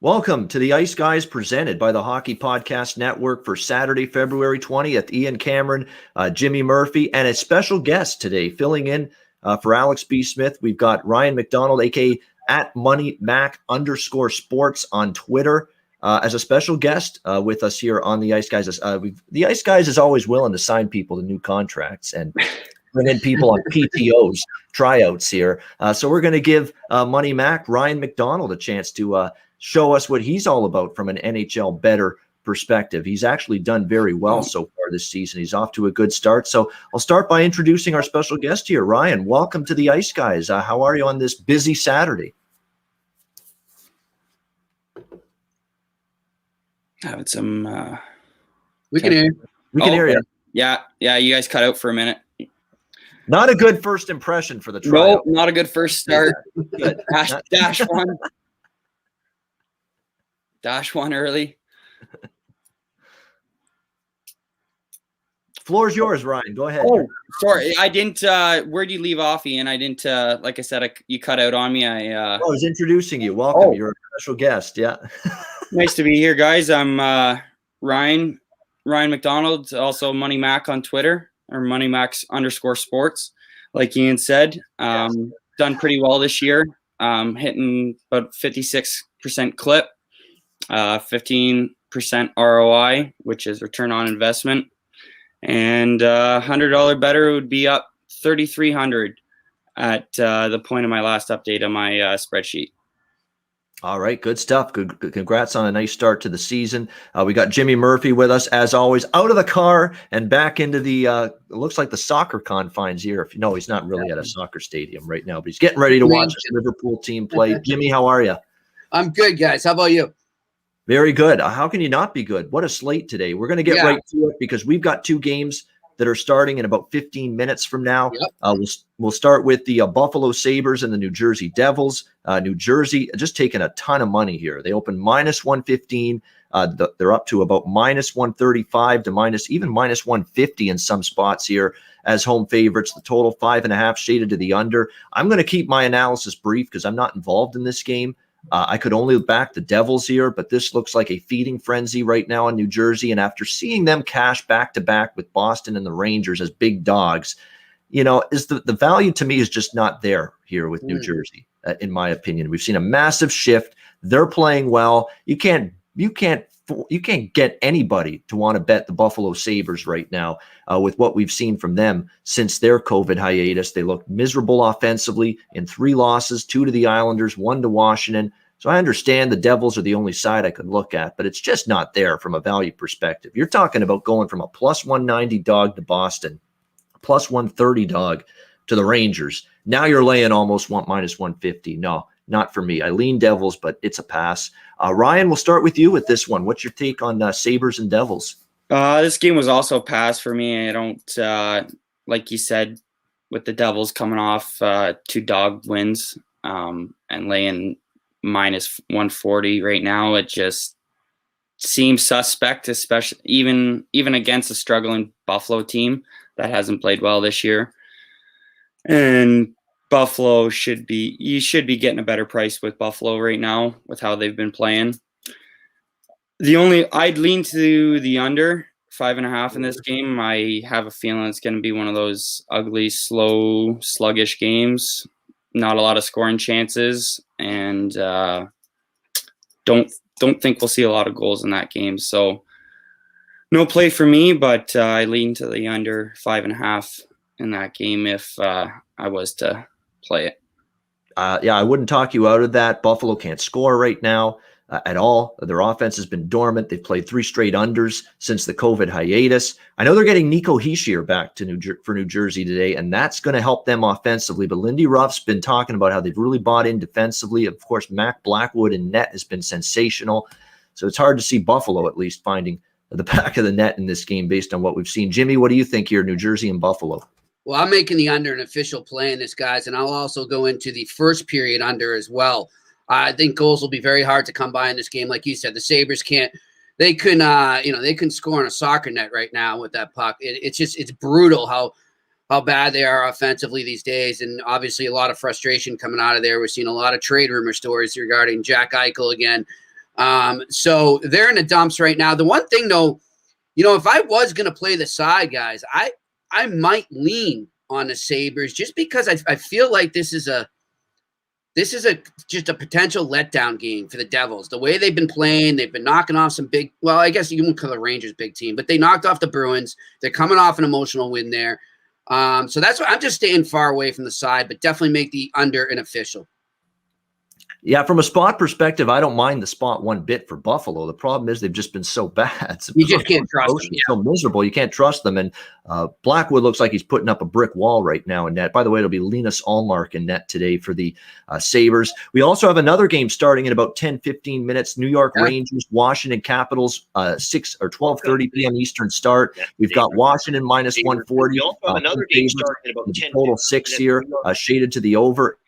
Welcome to the Ice Guys presented by the Hockey Podcast Network for Saturday, February 20th. Ian Cameron, Jimmy Murphy, and a special guest today filling in for Alex B. Smith. We've got Ryan McDonald, aka at @MoneyMac_sports on Twitter, as a special guest with us here on the Ice Guys. The Ice Guys is always willing to sign people to new contracts and bring in people on PTOs, tryouts here. So we're going to give Money Mac, Ryan McDonald, a chance to show us what he's all about from an NHL bettor perspective. He's actually done very well so far this season. He's off to a good start. So I'll start by introducing our special guest here. Ryan, welcome to the Ice Guys. How are you on this busy Saturday? Having some we can hear you. We can hear you. Yeah, you guys cut out for a minute. Not a good first impression for the tryout. Nope, not a good first start. Good. Dash one. Dash one early. Floor's yours, Ryan. Go ahead. Oh, sorry. I didn't where'd you leave off, Ian? I didn't like I said, you cut out on me. I was introducing you. Welcome. You're a special guest. Yeah. Nice to be here, guys. I'm Ryan McDonald, also Money Mac on Twitter, or MoneyMacs_sports, like Ian said. Done pretty well this year. Hitting about 56% clip. 15% ROI, which is return on investment, and $100 bettor would be up 3,300 at the point of my last update on my spreadsheet. All right, good stuff. Good. Congrats on a nice start to the season. We got Jimmy Murphy with us, as always, out of the car and back into the, it looks like the soccer confines here. If you know, he's not really at a soccer stadium right now, but he's getting ready to watch his Liverpool team play. Jimmy, how are you? I'm good, guys. How about you? Very good. How can you not be good? What a slate today. We're going to get right to it because we've got two games that are starting in about 15 minutes from now. Yep. We'll start with the Buffalo Sabres and the New Jersey Devils. New Jersey just taking a ton of money here. They opened -115. They're up to about -135 to even -150 in some spots here as home favorites. The total 5.5 shaded to the under. I'm going to keep my analysis brief because I'm not involved in this game. I could only back the Devils here, but this looks like a feeding frenzy right now in New Jersey. And after seeing them cash back-to-back with Boston and the Rangers as big dogs, is the value to me is just not there here with New Jersey, in my opinion. We've seen a massive shift. They're playing well. You can't get anybody to want to bet the Buffalo Sabres right now with what we've seen from them since their COVID hiatus. They look miserable offensively in 3 losses, 2 to the Islanders, 1 to Washington. So I understand the Devils are the only side I could look at, but it's just not there from a value perspective. You're talking about going from a +190 dog to Boston, +130 dog to the Rangers. Now you're laying almost -150. No, not for me. I lean Devils, but it's a pass. Ryan, we'll start with you with this one. What's your take on Sabres and Devils? This game was also a pass for me. I don't, like you said, with the Devils coming off 2 dog wins and laying -140 right now, it just seems suspect, especially even against a struggling Buffalo team that hasn't played well this year. And Buffalo should be getting a better price with Buffalo right now with how they've been playing. I'd lean to the under 5.5 in this game. I have a feeling it's going to be one of those ugly, slow, sluggish games. Not a lot of scoring chances, and don't think we'll see a lot of goals in that game. So no play for me, but I lean to the under 5.5 in that game if I was to play it. I wouldn't talk you out of that. Buffalo can't score right now at all. Their offense has been dormant. They've played 3 straight unders since the COVID hiatus. I know they're getting Nico Hischier back to for New Jersey today, and that's going to help them offensively. But Lindy Ruff's been talking about how they've really bought in defensively. Of course, Mac Blackwood in net has been sensational. So it's hard to see Buffalo at least finding the back of the net in this game based on what we've seen. Jimmy, what do you think here, New Jersey and Buffalo? Well, I'm making the under an official play in this, guys, and I'll also go into the first period under as well. I think goals will be very hard to come by in this game. Like you said, the Sabres they couldn't score on a soccer net right now with that puck. It's brutal how bad they are offensively these days. And obviously a lot of frustration coming out of there. We're seeing a lot of trade rumor stories regarding Jack Eichel again. So they're in the dumps right now. The one thing, though, if I was going to play the side, guys, I might lean on the Sabres just because I feel like this is just a potential letdown game for the Devils. The way they've been playing, they've been knocking off some big. Well, I guess you wouldn't call the Rangers big team, but they knocked off the Bruins. They're coming off an emotional win there. So that's why I'm just staying far away from the side, but definitely make the under an official. Yeah, from a spot perspective, I don't mind the spot one bit for Buffalo. The problem is they've just been so bad. You just can't trust them. Yeah. So miserable. You can't trust them. And Blackwood looks like he's putting up a brick wall right now in net. By the way, it'll be Linus Ullmark in net today for the Sabres. We also have another game starting in about 10, 15 minutes. New York Rangers, Washington Capitals, 6 or 12:30 p.m. Eastern start. We've got Washington minus 140. We also have another game starting in about 10 total 6 here, shaded to the over.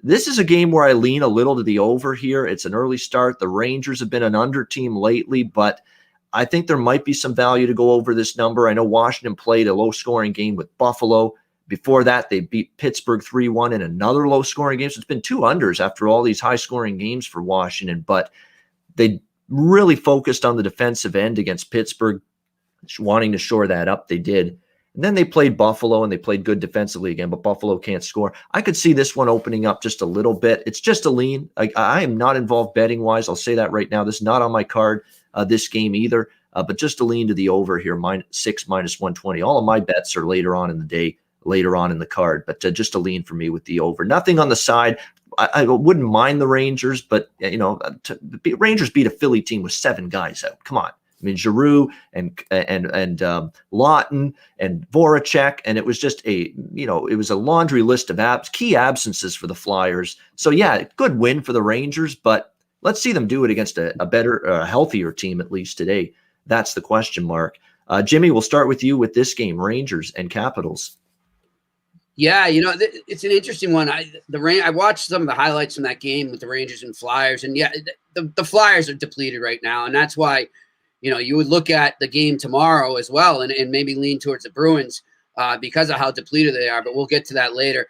This is a game where I lean a little to the over here. It's an early start. The Rangers have been an under team lately, but I think there might be some value to go over this number. I know Washington played a low-scoring game with Buffalo. Before that, they beat Pittsburgh 3-1 in another low-scoring game. So it's been 2 unders after all these high-scoring games for Washington, but they really focused on the defensive end against Pittsburgh, wanting to shore that up. They did. And then they played Buffalo, and they played good defensively again, but Buffalo can't score. I could see this one opening up just a little bit. It's just a lean. I am not involved betting-wise. I'll say that right now. This is not on my card, this game either, but just a lean to the over here, -6, -120. All of my bets are later on in the day, later on in the card, but just a lean for me with the over. Nothing on the side. I wouldn't mind the Rangers, but Rangers beat a Philly team with 7 guys out. Come on. I mean, Giroux and Lawton and Voracek, and it was just it was a laundry list of key absences for the Flyers. So yeah, good win for the Rangers, but let's see them do it against a better, healthier team at least today. That's the question mark. Jimmy, we'll start with you with this game, Rangers and Capitals. Yeah, it's an interesting one. I watched some of the highlights from that game with the Rangers and Flyers, and yeah, the Flyers are depleted right now, and that's why. You would look at the game tomorrow as well and maybe lean towards the Bruins because of how depleted they are, but we'll get to that later.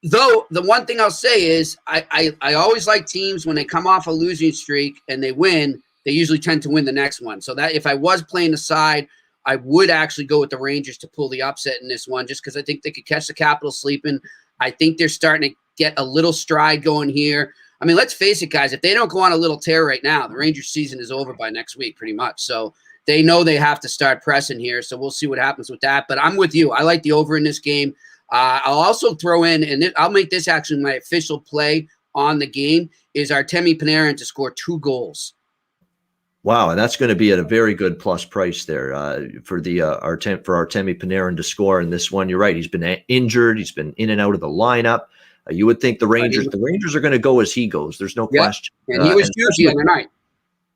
Though the one thing I'll say is I always like teams when they come off a losing streak and they win, they usually tend to win the next one. So that if I was playing the side, I would actually go with the Rangers to pull the upset in this one just because I think they could catch the Capitals sleeping. I think they're starting to get a little stride going here. I mean, let's face it, guys. If they don't go on a little tear right now, the Rangers season is over by next week pretty much. So they know they have to start pressing here. So we'll see what happens with that. But I'm with you. I like the over in this game. I'll also throw in, and I'll make this actually my official play on the game, is Artemi Panarin to score 2 goals. Wow, and that's going to be at a very good plus price there for Artemi Panarin to score in this one. You're right. He's been injured. He's been in and out of the lineup. You would think the Rangers are going to go as he goes. There's no question. And he was huge the other night.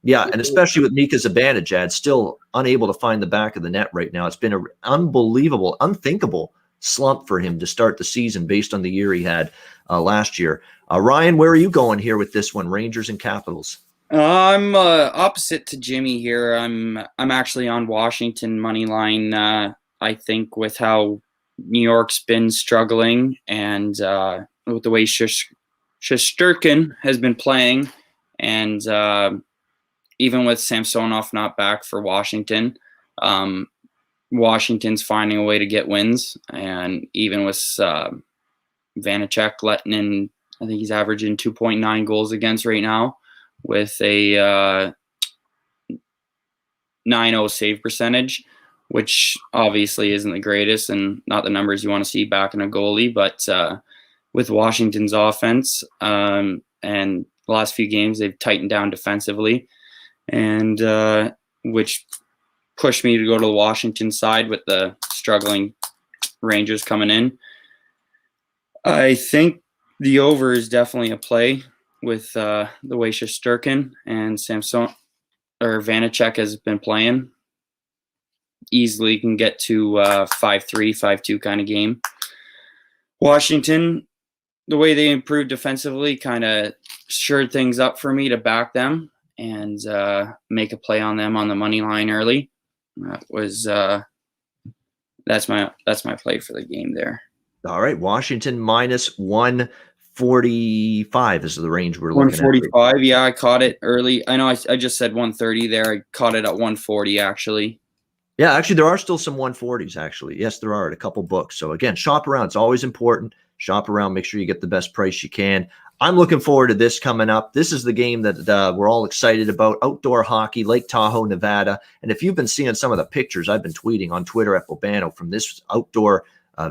Yeah, and especially with Mika Zibanejad still unable to find the back of the net right now. It's been an unbelievable, unthinkable slump for him to start the season based on the year he had last year. Ryan, where are you going here with this one, Rangers and Capitals? I'm opposite to Jimmy here. I'm actually on Washington money line. I think with how New York's been struggling and with the way Shesterkin has been playing, and even with Samsonov not back for Washington, Washington's finding a way to get wins. And even with Vanacek letting in, I think he's averaging 2.9 goals against right now with a 9.0 save percentage, which obviously isn't the greatest and not the numbers you want to see back in a goalie. But with Washington's offense and the last few games, they've tightened down defensively, and which pushed me to go to the Washington side with the struggling Rangers coming in. I think the over is definitely a play with the way Shesterkin and Vanacek has been playing. Easily can get to 5-3, 5-2 kind of game. Washington, the way they improved defensively kind of shored things up for me to back them and make a play on them on the money line early. That's my play for the game there. All right, Washington -140 145 is the range we're looking at. 145, yeah, I caught it early. I know I just said 130 there. I caught it at 140, actually. Yeah, actually, there are still some 140s, actually. Yes, there are at a couple books. So, again, shop around. It's always important. Shop around. Make sure you get the best price you can. I'm looking forward to this coming up. This is the game that we're all excited about. Outdoor hockey, Lake Tahoe, Nevada. And if you've been seeing some of the pictures I've been tweeting on Twitter at Bobano from this outdoor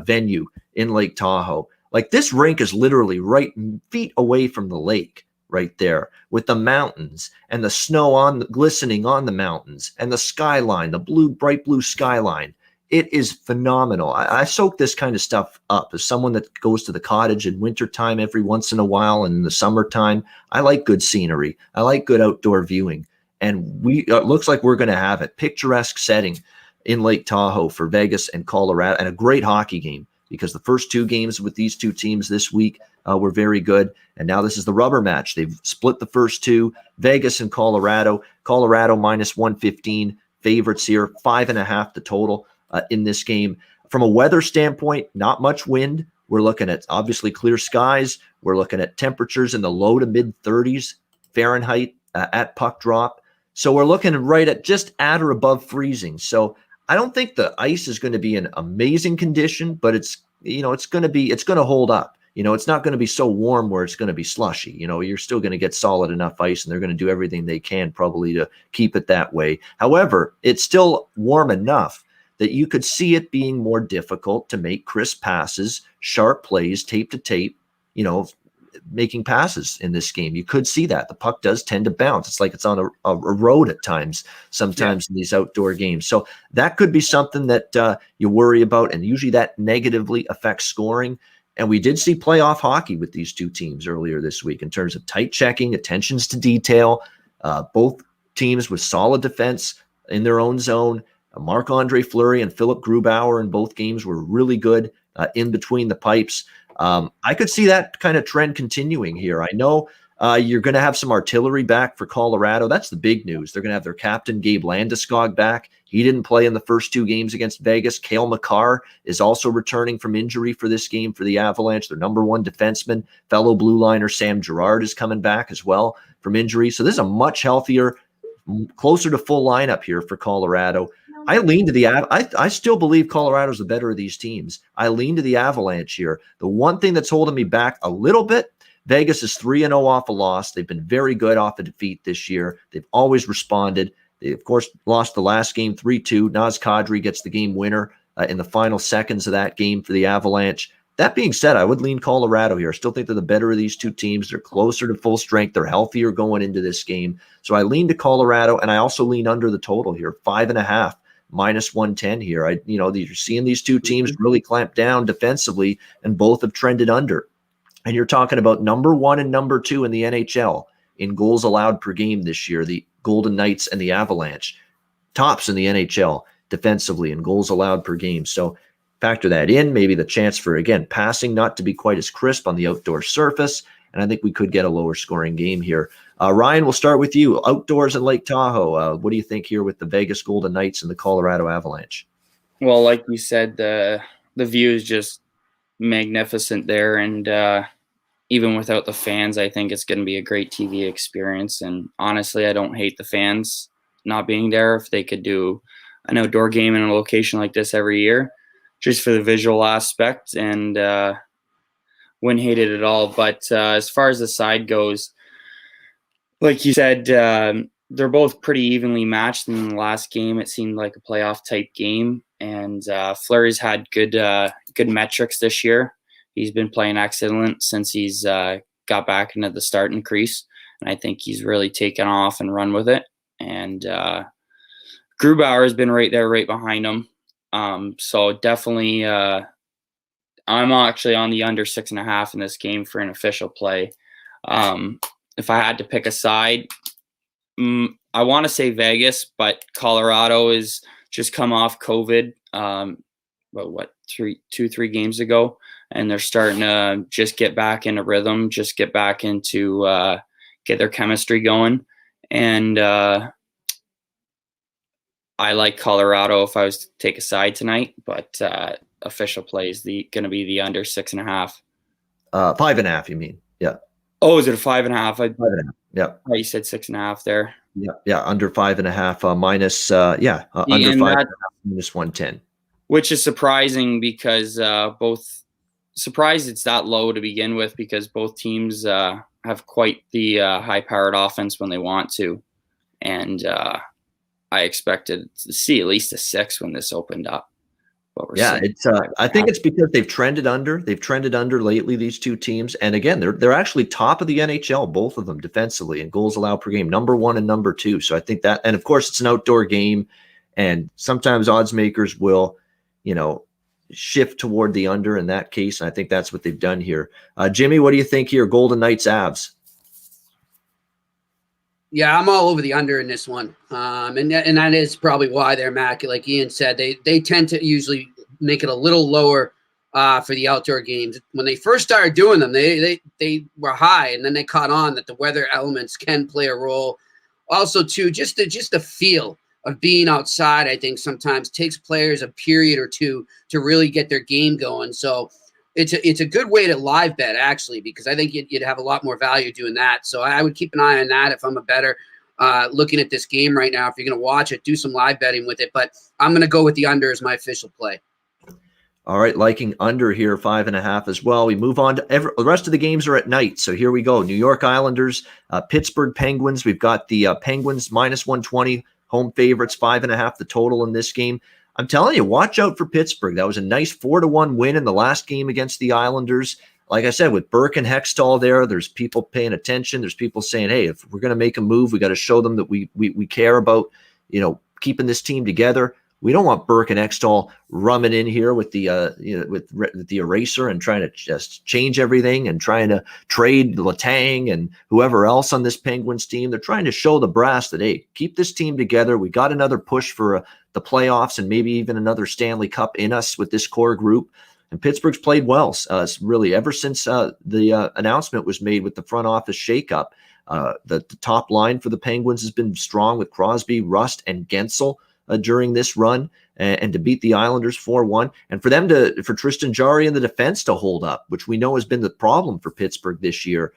venue in Lake Tahoe, like this rink is literally right feet away from the lake. Right there with the mountains and the snow glistening on the mountains and the skyline, the bright blue skyline. It is phenomenal. I soak this kind of stuff up as someone that goes to the cottage in wintertime every once in a while. And in the summertime, I like good scenery. I like good outdoor viewing. And it looks like we're going to have a picturesque setting in Lake Tahoe for Vegas and Colorado, and a great hockey game, because the first two games with these two teams this week were very good. And now this is the rubber match. They've split the first two, Vegas and Colorado. Colorado minus 115 favorites here, 5.5 the total in this game. From a weather standpoint, not much wind. We're looking at obviously clear skies. We're looking at temperatures in the low to mid 30s Fahrenheit at puck drop. So we're looking right at just at or above freezing. So I don't think the ice is going to be in amazing condition, but it's going to hold up. It's not going to be so warm where it's going to be slushy. You're still going to get solid enough ice, and they're going to do everything they can probably to keep it that way. However, it's still warm enough that you could see it being more difficult to make crisp passes, sharp plays, tape to tape, making passes in this game. You could see that. The puck does tend to bounce. It's like it's on a road at times, sometimes in these outdoor games. So that could be something that you worry about, and usually that negatively affects scoring. And we did see playoff hockey with these two teams earlier this week in terms of tight checking, attentions to detail, both teams with solid defense in their own zone. Marc-Andre Fleury and Philip Grubauer in both games were really good in between the pipes. I could see that kind of trend continuing here. I know you're going to have some artillery back for Colorado. That's the big news. They're going to have their captain, Gabe Landeskog, back. He didn't play in the first two games against Vegas. Cale Makar is also returning from injury for this game for the Avalanche. Their number one defenseman, fellow blue liner Sam Girard, is coming back as well from injury. So this is a much healthier, closer to full lineup here for Colorado. I lean to the I still believe Colorado's the better of these teams. I lean to the Avalanche here. The one thing that's holding me back a little bit, Vegas is 3-0 off a loss. They've been very good off a defeat this year. They've always responded. They, of course, lost the last game 3-2. Naz Kadri gets the game winner in the final seconds of that game for the Avalanche. That being said, I would lean Colorado here. I still think they're the better of these two teams. They're closer to full strength. They're healthier going into this game. So I lean to Colorado, and I also lean under the total here, 5.5. minus 110 here. You're seeing these two teams really clamp down defensively, and both have trended under. And you're talking about number one and number two in the NHL in goals allowed per game this year, the Golden Knights and the Avalanche. Tops in the NHL defensively in goals allowed per game. So factor that in, maybe the chance for, again, passing not to be quite as crisp on the outdoor surface. And I think we could get a lower scoring game here. Ryan, we'll start with you. Outdoors in Lake Tahoe, what do you think here with the Vegas Golden Knights and the Colorado Avalanche? Well, like you said, the view is just magnificent there. And even without the fans, I think it's going to be a great TV experience. And honestly, I don't hate the fans not being there. If they could do an outdoor game in a location like this every year, just for the visual aspect, and wouldn't hate it at all. But as far as the side goes, like you said, they're both pretty evenly matched. In the last game, it seemed like a playoff type game, and Fleury's had good metrics this year. He's been playing excellent since he's got back into the starting crease, and I think he's really taken off and run with it. And Grubauer has been right there, right behind him. So definitely, I'm actually on the under 6.5 in this game for an official play. If I had to pick a side, I want to say Vegas, but Colorado is just come off COVID, 3 games ago, and they're starting to just get back into rhythm, just get back into get their chemistry going. And I like Colorado if I was to take a side tonight, but official play is going to be the under 6.5. 5.5, you mean? Yeah. Oh, is it a 5.5? 5.5. Yeah. Oh, you said 6.5 there. Yeah. Yeah. Under 5.5, minus, under 5.5, minus 110. Which is surprising because both surprised it's that low to begin with, because both teams have quite the high-powered offense when they want to. And I expected to see at least a 6 when this opened up. Yeah, it's. I think it's because they've trended under. They've trended under lately, these two teams. And again, they're actually top of the NHL, both of them defensively and goals allowed per game, number 1 and number 2. So I think that, and of course, it's an outdoor game, and sometimes odds makers will, shift toward the under in that case. And I think that's what they've done here. Jimmy, what do you think here? Golden Knights Avs. Yeah, I'm all over the under in this one. And that is probably why they're Mac. Like Ian said, they tend to usually make it a little lower for the outdoor games. When they first started doing them, they were high, and then they caught on that the weather elements can play a role. Also, too, just the feel of being outside, I think sometimes takes players a period or two to really get their game going. So it's a good way to live bet, actually, because I think you'd have a lot more value doing that. So I would keep an eye on that if I'm a bettor looking at this game right now. If you're going to watch it, do some live betting with it. But I'm going to go with the under as my official play. All right, liking under here, 5.5 as well. We move on to the rest of the games are at night. So here we go. New York Islanders, Pittsburgh Penguins. We've got the Penguins minus 120, home favorites, 5.5 the total in this game. I'm telling you, watch out for Pittsburgh. That was a nice 4-1 win in the last game against the Islanders. Like I said, with Burke and Hextall there, there's people paying attention. There's people saying, hey, if we're going to make a move, we got to show them that we care about, keeping this team together. We don't want Burke and Hextall rumming in here with the with the eraser and trying to just change everything and trying to trade Letang and whoever else on this Penguins team. They're trying to show the brass that, hey, keep this team together. We got another push for the playoffs and maybe even another Stanley Cup in us with this core group. And Pittsburgh's played well, really, ever since the announcement was made with the front office shakeup. The top line for the Penguins has been strong with Crosby, Rust, and Gensel during this run, and to beat the Islanders 4-1, and for Tristan Jarry in the defense to hold up, which we know has been the problem for Pittsburgh this year.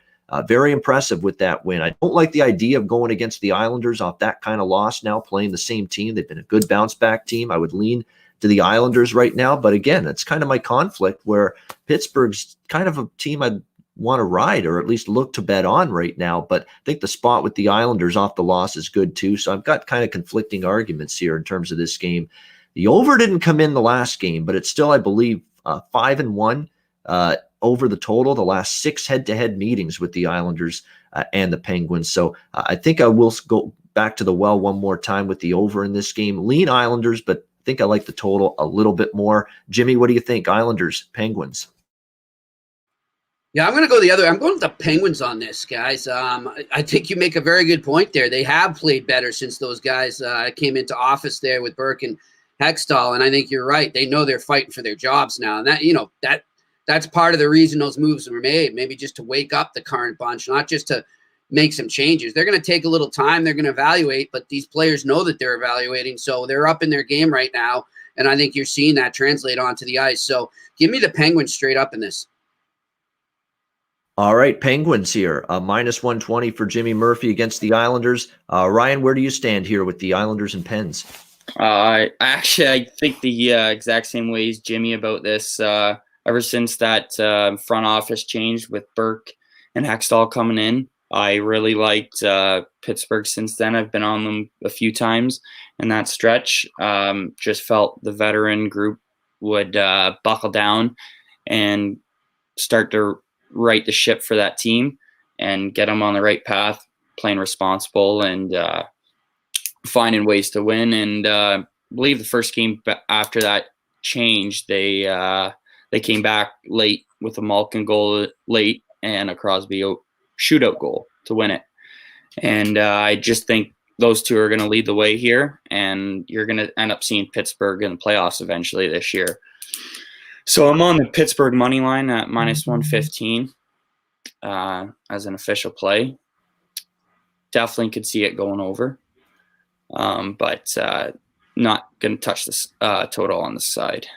Very impressive with that win. I don't like the idea of going against the Islanders off that kind of loss now, playing the same team. They've been a good bounce back team. I would lean to the Islanders right now, but again, it's kind of my conflict where Pittsburgh's kind of a team I'd want to ride, or at least look to bet on right now. But I think the spot with the Islanders off the loss is good too. So I've got kind of conflicting arguments here in terms of this game. The over didn't come in the last game, but it's still, I believe, 5-1 over the total, the last 6 head-to-head meetings with the Islanders and the Penguins. So I think I will go back to the well one more time with the over in this game. Lean Islanders, but I think I like the total a little bit more. Jimmy, what do you think? Islanders, Penguins? Yeah, I'm going to go the other. I'm going with the Penguins on this, guys. I think you make a very good point there. They have played better since those guys came into office there with Burke and Hextall, and I think you're right. They know they're fighting for their jobs now, and that's part of the reason those moves were made. Maybe just to wake up the current bunch, not just to make some changes. They're going to take a little time. They're going to evaluate, but these players know that they're evaluating, so they're up in their game right now, and I think you're seeing that translate onto the ice. So give me the Penguins straight up in this. All right, Penguins here, minus 120 for Jimmy Murphy against the Islanders. Ryan, where do you stand here with the Islanders and Pens? I think the exact same way as Jimmy about this. Ever since that front office changed with Burke and Hextall coming in, I really liked Pittsburgh since then. I've been on them a few times in that stretch. Just felt the veteran group would buckle down and start to right the ship for that team and get them on the right path, playing responsible and finding ways to win. And I believe the first game after that change, they came back late with a Malkin goal late and a Crosby shootout goal to win it. And I just think those two are going to lead the way here, and you're going to end up seeing Pittsburgh in the playoffs eventually this year. So I'm on the Pittsburgh money line at minus 115 as an official play. Definitely could see it going over, but not going to touch this total on the side.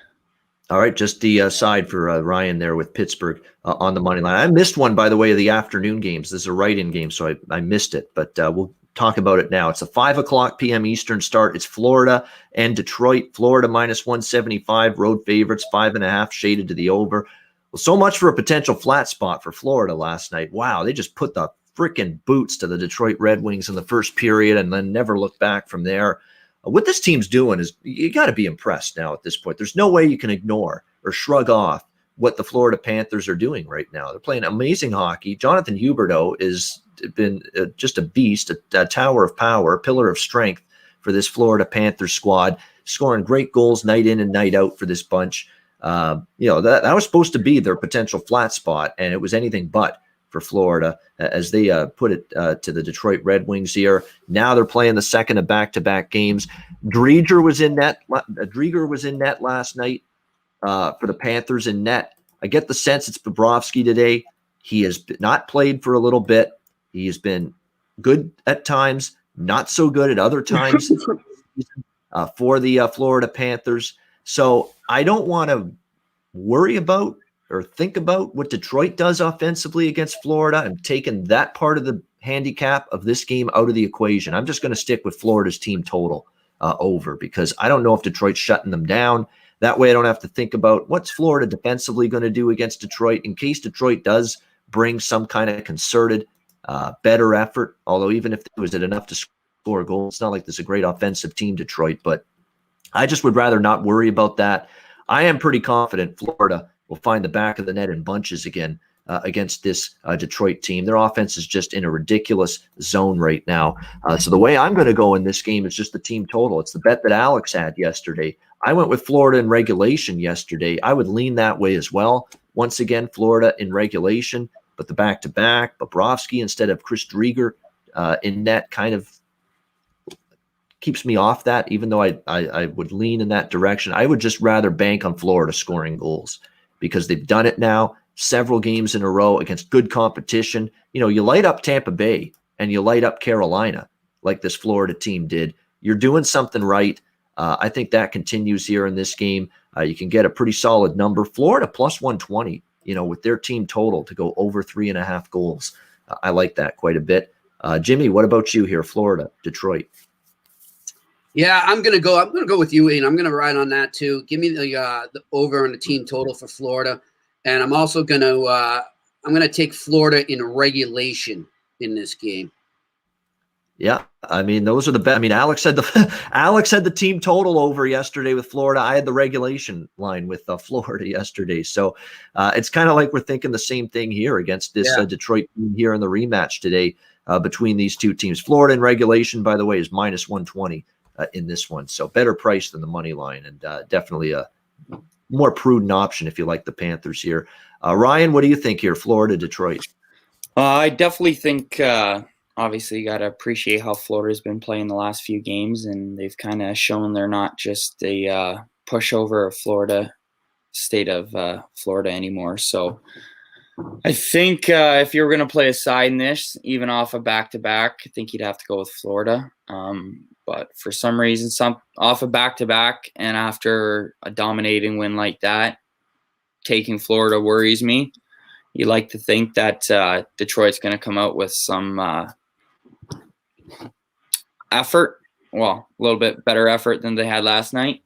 All right, just the side for Ryan there with Pittsburgh on the money line. I missed one, by the way, of the afternoon games. This is a write-in game, so I missed it, but we'll talk about it now. It's a 5:00 p.m. Eastern start. It's Florida and Detroit. Florida minus 175, road favorites, 5.5, shaded to the over. Well, so much for a potential flat spot for Florida last night. Wow, they just put the freaking boots to the Detroit Red Wings in the first period and then never looked back from there. What this team's doing is you got to be impressed now at this point. There's no way you can ignore or shrug off what the Florida Panthers are doing right now. They're playing amazing hockey. Jonathan Huberdeau has been just a beast, a tower of power, a pillar of strength for this Florida Panthers squad, scoring great goals night in and night out for this bunch. That was supposed to be their potential flat spot, and it was anything but for Florida as they put it to the Detroit Red Wings here. Now they're playing the second of back-to-back games. Drieger was in net last night for the Panthers in net. I get the sense it's Bobrovsky today. He has not played for a little bit. He has been good at times, not so good at other times for the Florida Panthers. So I don't want to worry about or think about what Detroit does offensively against Florida. I'm taking that part of the handicap of this game out of the equation. I'm just going to stick with Florida's team total over, because I don't know if Detroit's shutting them down. That way I don't have to think about what's Florida defensively going to do against Detroit in case Detroit does bring some kind of concerted, better effort. Although even if it was enough to score a goal, it's not like there's a great offensive team, Detroit. But I just would rather not worry about that. I am pretty confident Florida will find the back of the net in bunches again against this Detroit team. Their offense is just in a ridiculous zone right now. So the way I'm going to go in this game is just the team total. It's the bet that Alex had yesterday. I went with Florida in regulation yesterday. I would lean that way as well. Once again, Florida in regulation, but the back-to-back, Bobrovsky instead of Chris Drieger in net kind of keeps me off that, even though I would lean in that direction. I would just rather bank on Florida scoring goals, because they've done it now several games in a row against good competition. You light up Tampa Bay and you light up Carolina like this Florida team did. You're doing something right. I think that continues here in this game. You can get a pretty solid number. Florida plus 120, with their team total to go over 3.5 goals. I like that quite a bit. Jimmy, what about you here? Florida, Detroit. Yeah, I'm gonna go with you, Ian. I'm gonna ride on that too. Give me the over on the team total for Florida, and I'm also gonna take Florida in regulation in this game. Yeah, I mean those are the best. I mean, Alex said the team total over yesterday with Florida. I had the regulation line with Florida yesterday, so it's kind of like we're thinking the same thing here against this Detroit team here in the rematch today between these two teams. Florida in regulation, by the way, is minus 120. In this one, so better price than the money line, and definitely a more prudent option if you like the Panthers here. Ryan, what do you think here? Florida, Detroit. I definitely think obviously you got to appreciate how Florida's been playing the last few games, and they've kind of shown they're not just a pushover of Florida, state of Florida anymore. So I think if you were going to play a side in this, even off a back-to-back, I think you'd have to go with Florida. But for some reason, off a back-to-back and after a dominating win like that, taking Florida worries me. You like to think that Detroit's going to come out with some effort, well, a little bit better effort than they had last night.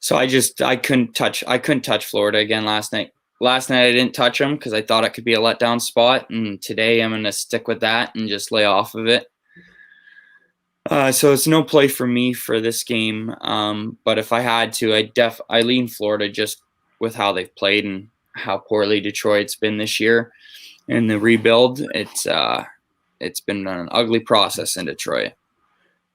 So I couldn't touch Florida again last night. Last night I didn't touch them because I thought it could be a letdown spot, and today I'm going to stick with that and just lay off of it. So it's no play for me for this game. But if I had to, I lean Florida just with how they've played and how poorly Detroit's been this year. In the rebuild, it's been an ugly process in Detroit.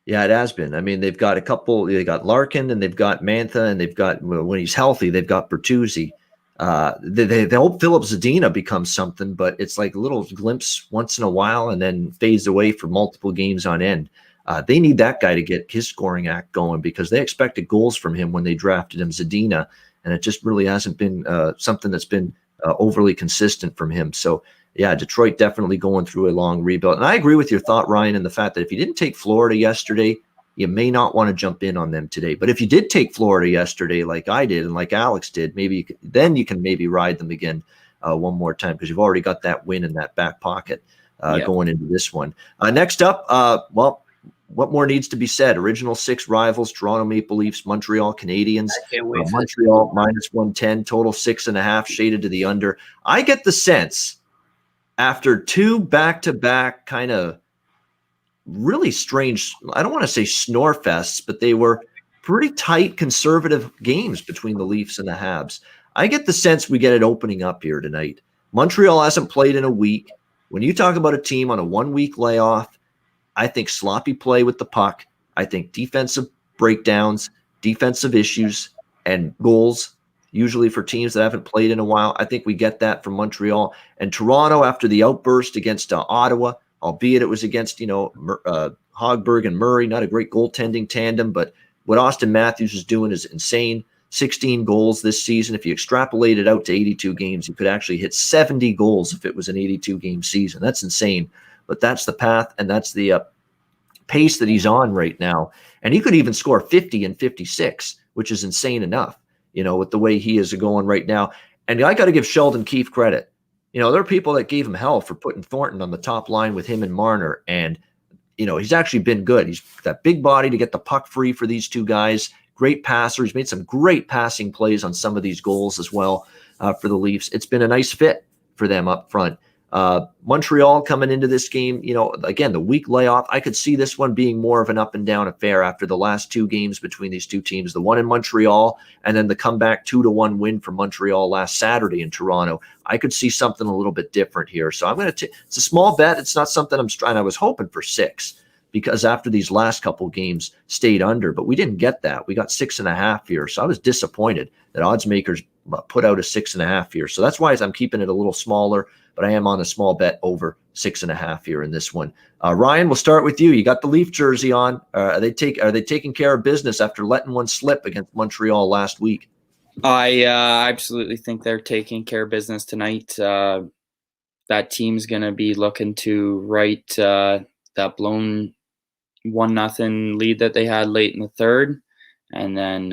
Yeah, it has been. I mean, they've got they got Larkin and they've got Mantha and they've got, when he's healthy, they've got Bertuzzi. They hope Philip Zadina becomes something, but it's like a little glimpse once in a while and then fades away for multiple games on end. They need that guy to get his scoring act going because they expected goals from him when they drafted him, Zadina, and it just really hasn't been something that's been overly consistent from him. So, yeah, Detroit definitely going through a long rebuild. And I agree with your thought, Ryan, in the fact that if you didn't take Florida yesterday, you may not want to jump in on them today. But if you did take Florida yesterday, like I did and like Alex did, maybe then you can maybe ride them again one more time, because you've already got that win in that back pocket going into this one. Next up, well, what more needs to be said? Original 6 rivals: Toronto Maple Leafs, Montreal Canadiens. Montreal -110, total 6.5, shaded to the under. I get the sense after 2 back-to-back kind of really strange, I don't want to say snore fests, but they were pretty tight, conservative games between the Leafs and the Habs. I get the sense we get it opening up here tonight. Montreal hasn't played in a week. When you talk about a team on a 1-week layoff, I think sloppy play with the puck, I think defensive breakdowns, defensive issues, and goals, usually for teams that haven't played in a while. I think we get that from Montreal. And Toronto, after the outburst against Ottawa, albeit it was against, Hogberg and Murray, not a great goaltending tandem, but what Austin Matthews is doing is insane. 16 goals this season. If you extrapolate it out to 82 games, you could actually hit 70 goals if it was an 82-game season. That's insane. But that's the path, and that's the pace that he's on right now. And he could even score 50 and 56, which is insane enough, with the way he is going right now. And I got to give Sheldon Keefe credit. There are people that gave him hell for putting Thornton on the top line with him and Marner. And, he's actually been good. He's that big body to get the puck free for these two guys. Great passer. He's made some great passing plays on some of these goals as well for the Leafs. It's been a nice fit for them up front. Montreal coming into this game, again, the week layoff, I could see this one being more of an up and down affair after the last 2 games between these two teams, the one in Montreal and then the comeback 2-1 win for Montreal last Saturday in Toronto. I could see something a little bit different here. So I'm going to it's a small bet. It's not something I'm trying. I was hoping for 6 because after these last couple games stayed under, but we didn't get that. We got 6.5 here. So I was disappointed that odds makers put out a 6.5 here. So that's why I'm keeping it a little smaller, but I am on a small bet over 6.5 here in this one. Ryan, we'll start with you. You got the Leaf jersey on. Are they taking care of business after letting one slip against Montreal last week? I absolutely think they're taking care of business tonight. That team's going to be looking to right that blown 1-0 lead that they had late in the third, and then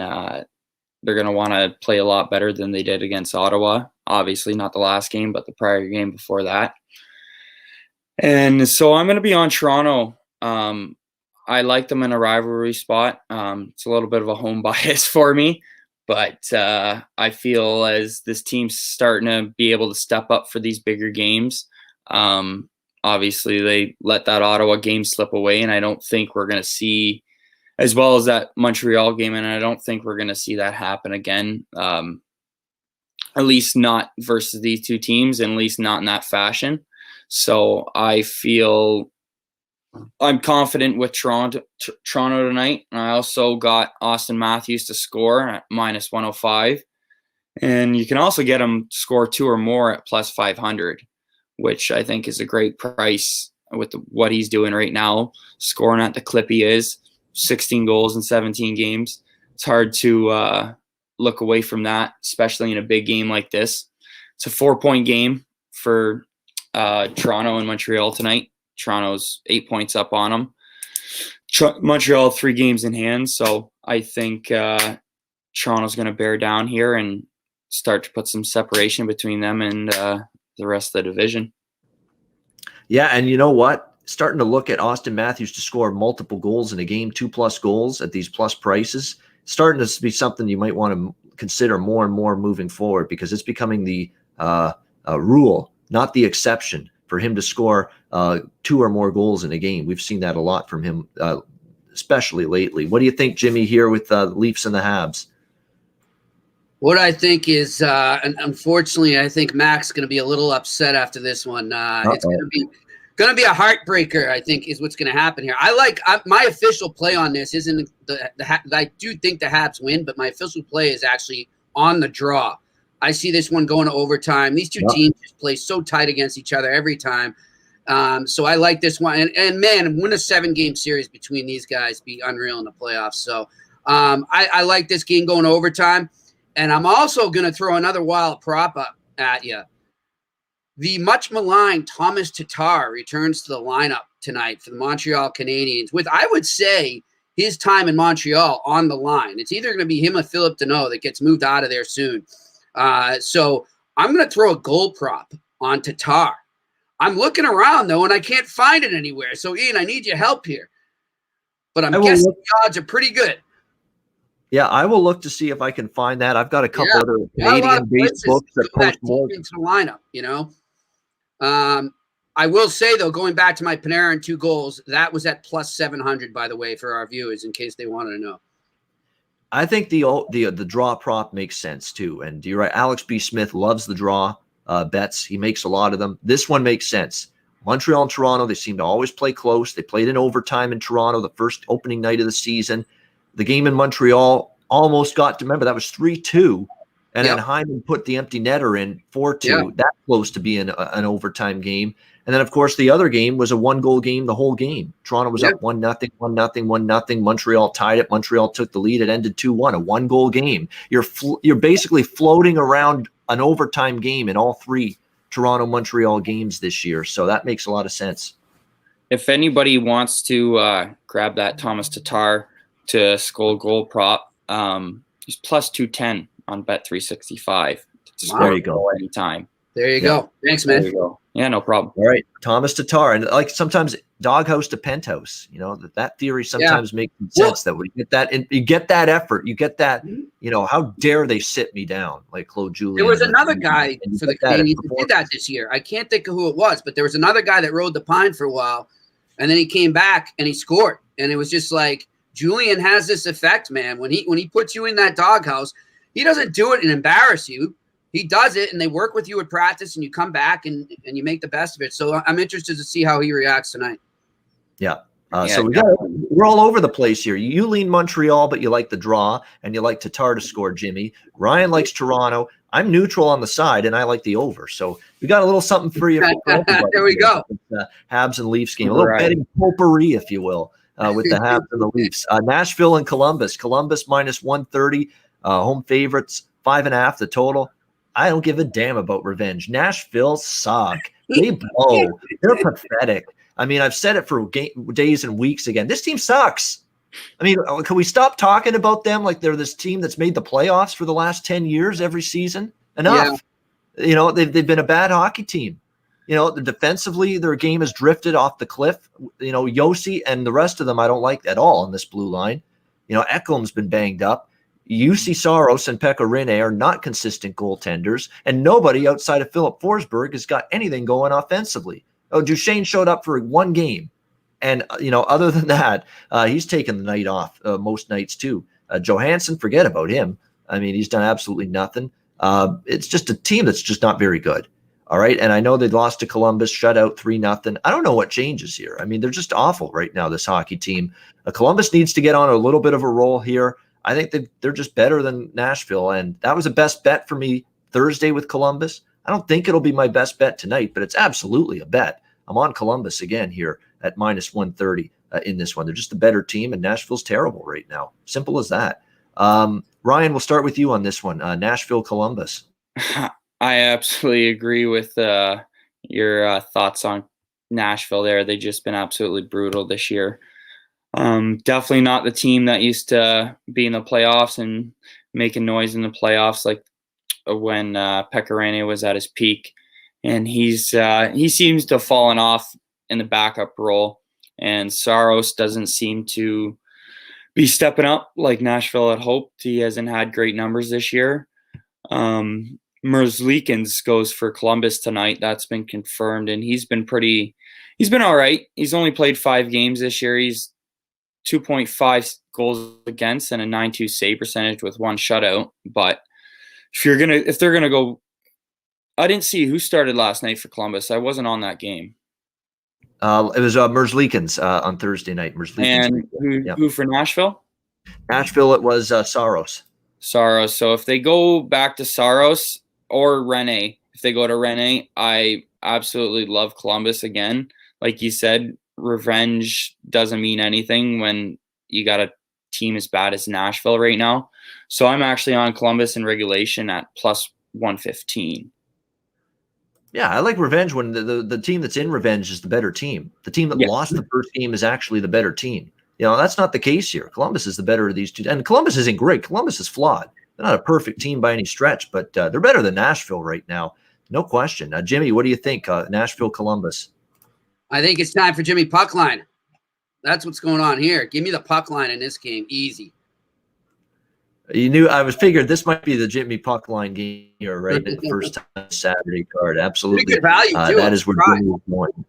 they're going to want to play a lot better than they did against Ottawa. Obviously not the last game, but the prior game before that. And so I'm going to be on Toronto. I like them in a rivalry spot. It's a little bit of a home bias for me, but I feel as this team's starting to be able to step up for these bigger games. Obviously, they let that Ottawa game slip away, and I don't think we're going to see, as well as that Montreal game, and I don't think we're going to see that happen again. At least not versus these two teams, and at least not in that fashion. So I feel I'm confident with Toronto tonight. And I also got Austin Matthews to score at -105. And you can also get him to score 2 or more at +500, which I think is a great price with what he's doing right now, scoring at the clip he is, 16 goals in 17 games. It's hard to look away from that, especially in a big game like this. It's a 4-point game for Toronto and Montreal tonight. Toronto's 8 points up on them. Montreal 3 games in hand, so I think Toronto's going to bear down here and start to put some separation between them and the rest of the division. Yeah, and you know what? Starting to look at Austin Matthews to score multiple goals in a game, 2+ goals at these plus prices, starting to be something you might want to consider more and more moving forward, because it's becoming the rule, not the exception, for him to score 2 or more goals in a game. We've seen that a lot from him, especially lately. What do you think, Jimmy, here with the Leafs and the Habs? What I think is, and unfortunately, I think Mac's going to be a little upset after this one. It's going to be a heartbreaker, I think, is what's going to happen here. My official play on this isn't I do think the Habs win, but my official play is actually on the draw. I see this one going to overtime. These two teams just play so tight against each other every time. So I like this one. And man, win a 7-game series between these guys be unreal in the playoffs. So I like this game going to overtime. And I'm also going to throw another wild prop up at you. The much maligned Thomas Tatar returns to the lineup tonight for the Montreal Canadiens with, I would say, his time in Montreal on the line. It's either going to be him or Philip Deneau that gets moved out of there soon. So I'm going to throw a goal prop on Tatar. I'm looking around, though, and I can't find it anywhere. So, Ian, I need your help here. But I'm guessing the odds are pretty good. Yeah, I will look to see if I can find that. I've got a couple other Canadian-based books that post more into the lineup. I will say, though, going back to my Panarin 2 goals, that was at plus 700, by the way, for our viewers, in case they wanted to know. I think the draw prop makes sense too, and you're right. Alex B. Smith loves the draw bets. He makes a lot of them. This one makes sense. Montreal and Toronto, they seem to always play close. They played in overtime in Toronto the first opening night of the season. The game in Montreal almost got to, remember, that was 3-2, and then Hyman put the empty netter in 4-2. Yeah. That close to being an overtime game. And then, of course, the other game was a 1-goal game the whole game. Toronto was up 1-0, 1-0, 1-0. Montreal tied it. Montreal took the lead. It ended 2-1, a 1-goal game. You're basically floating around an overtime game in all 3 Toronto-Montreal games this year. So that makes a lot of sense. If anybody wants to grab that Thomas Tatar to skull goal prop, he's plus 210 on Bet365. There you go. Anytime. There you go. Thanks, man. There you go. Yeah, no problem. All right, Thomas Tatar, and like sometimes doghouse to penthouse. That theory sometimes makes sense. That we get that, and you get that effort, you get that. How dare they sit me down like Claude Julien? There was another guy for the Canadiens who did that this year. I can't think of who it was, but there was another guy that rode the pine for a while, and then he came back and he scored, and it was just like Julien has this effect, man. When he puts you in that doghouse, he doesn't do it and embarrass you. He does it, and they work with you at practice, and you come back and you make the best of it. So I'm interested to see how he reacts tonight. Yeah. So we're all over the place here. You lean Montreal, but you like the draw, and you like Tatar to score, Jimmy. Ryan likes Toronto. I'm neutral on the side, and I like the over. So we got a little something for you. There we go. Habs and Leafs game. A little betting potpourri, if you will, with the Habs and the Leafs. Nashville and Columbus. Columbus minus 130. Home favorites, 5.5 the total. I don't give a damn about revenge. Nashville suck. They blow. They're pathetic. I mean, I've said it for days and weeks again. This team sucks. I mean, can we stop talking about them like they're this team that's made the playoffs for the last 10 years every season? Enough. Yeah. They've been a bad hockey team. Defensively, their game has drifted off the cliff. Yossi and the rest of them I don't like at all on this blue line. Ekholm's been banged up. UC Saros and Pekka Rinne are not consistent goaltenders, and nobody outside of Philip Forsberg has got anything going offensively. Duchesne showed up for 1 game, and other than that, he's taken the night off most nights too. Johansson, forget about him. I mean, he's done absolutely nothing. It's just a team that's just not very good. All right, and I know they lost to Columbus, shut out 3-0. I don't know what changes here. I mean, they're just awful right now, this hockey team. Columbus needs to get on a little bit of a roll here. I think they're just better than Nashville, and that was a best bet for me Thursday with Columbus. I don't think it'll be my best bet tonight, but it's absolutely a bet. I'm on Columbus again here at minus 130 in this one. They're just a better team, and Nashville's terrible right now. Simple as that. Ryan, we'll start with you on this one. Nashville, Columbus. I absolutely agree with your thoughts on Nashville there. They've just been absolutely brutal this year. Definitely not the team that used to be in the playoffs and making noise in the playoffs like when Pekka Rinne was at his peak. And he seems to have fallen off in the backup role. And Saros doesn't seem to be stepping up like Nashville had hoped. He hasn't had great numbers this year. Merzlikins goes for Columbus tonight. That's been confirmed. And he's been all right. He's only played 5 games this year. He's 2.5 goals against and a 9.2 save percentage with 1 shutout. But if they're gonna go, I didn't see who started last night for Columbus. I wasn't on that game. It was Merzlikins on Thursday night. And who for Nashville? Nashville, it was Saros. Saros. So if they go back to Saros or Rinne, if they go to Rinne, I absolutely love Columbus again. Like you said, revenge doesn't mean anything when you got a team as bad as Nashville right now. So I'm actually on Columbus in regulation at plus 115. Yeah, I like revenge when the team that's in revenge is the better team. The team that lost the first game is actually the better team. That's not the case here. Columbus is the better of these two. And Columbus isn't great. Columbus is flawed. They're not a perfect team by any stretch, but they're better than Nashville right now. No question. Jimmy, what do you think? Nashville, Columbus. I think it's time for Jimmy puck line. That's what's going on here. Give me the puck line in this game. Easy. You knew I was figured this might be the Jimmy puck line game here, right? The first time Saturday card. Absolutely. Pretty good value, too. That is where Jimmy was going.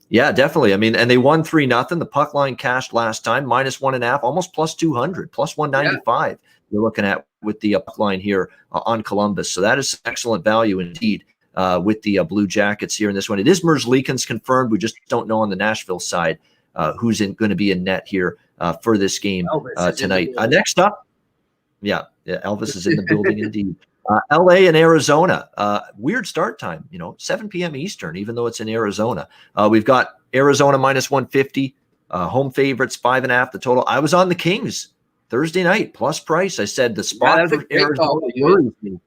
Yeah, definitely. I mean, and they won 3-0. The puck line cashed last time, -1.5, almost plus 200, plus 195. Yeah. You're looking at with the puck line here on Columbus. So that is excellent value indeed with the Blue Jackets here in this one. It is Merzlikins confirmed. We just don't know on the Nashville side who's going to be in net here for this game tonight. Next up, Elvis is in the building indeed. LA and Arizona. Weird start time, 7 p.m. Eastern, even though it's in Arizona. We've got Arizona -150, home favorites 5.5 the total. I was on the Kings Thursday night plus price. I said the spot for Arizona worries me.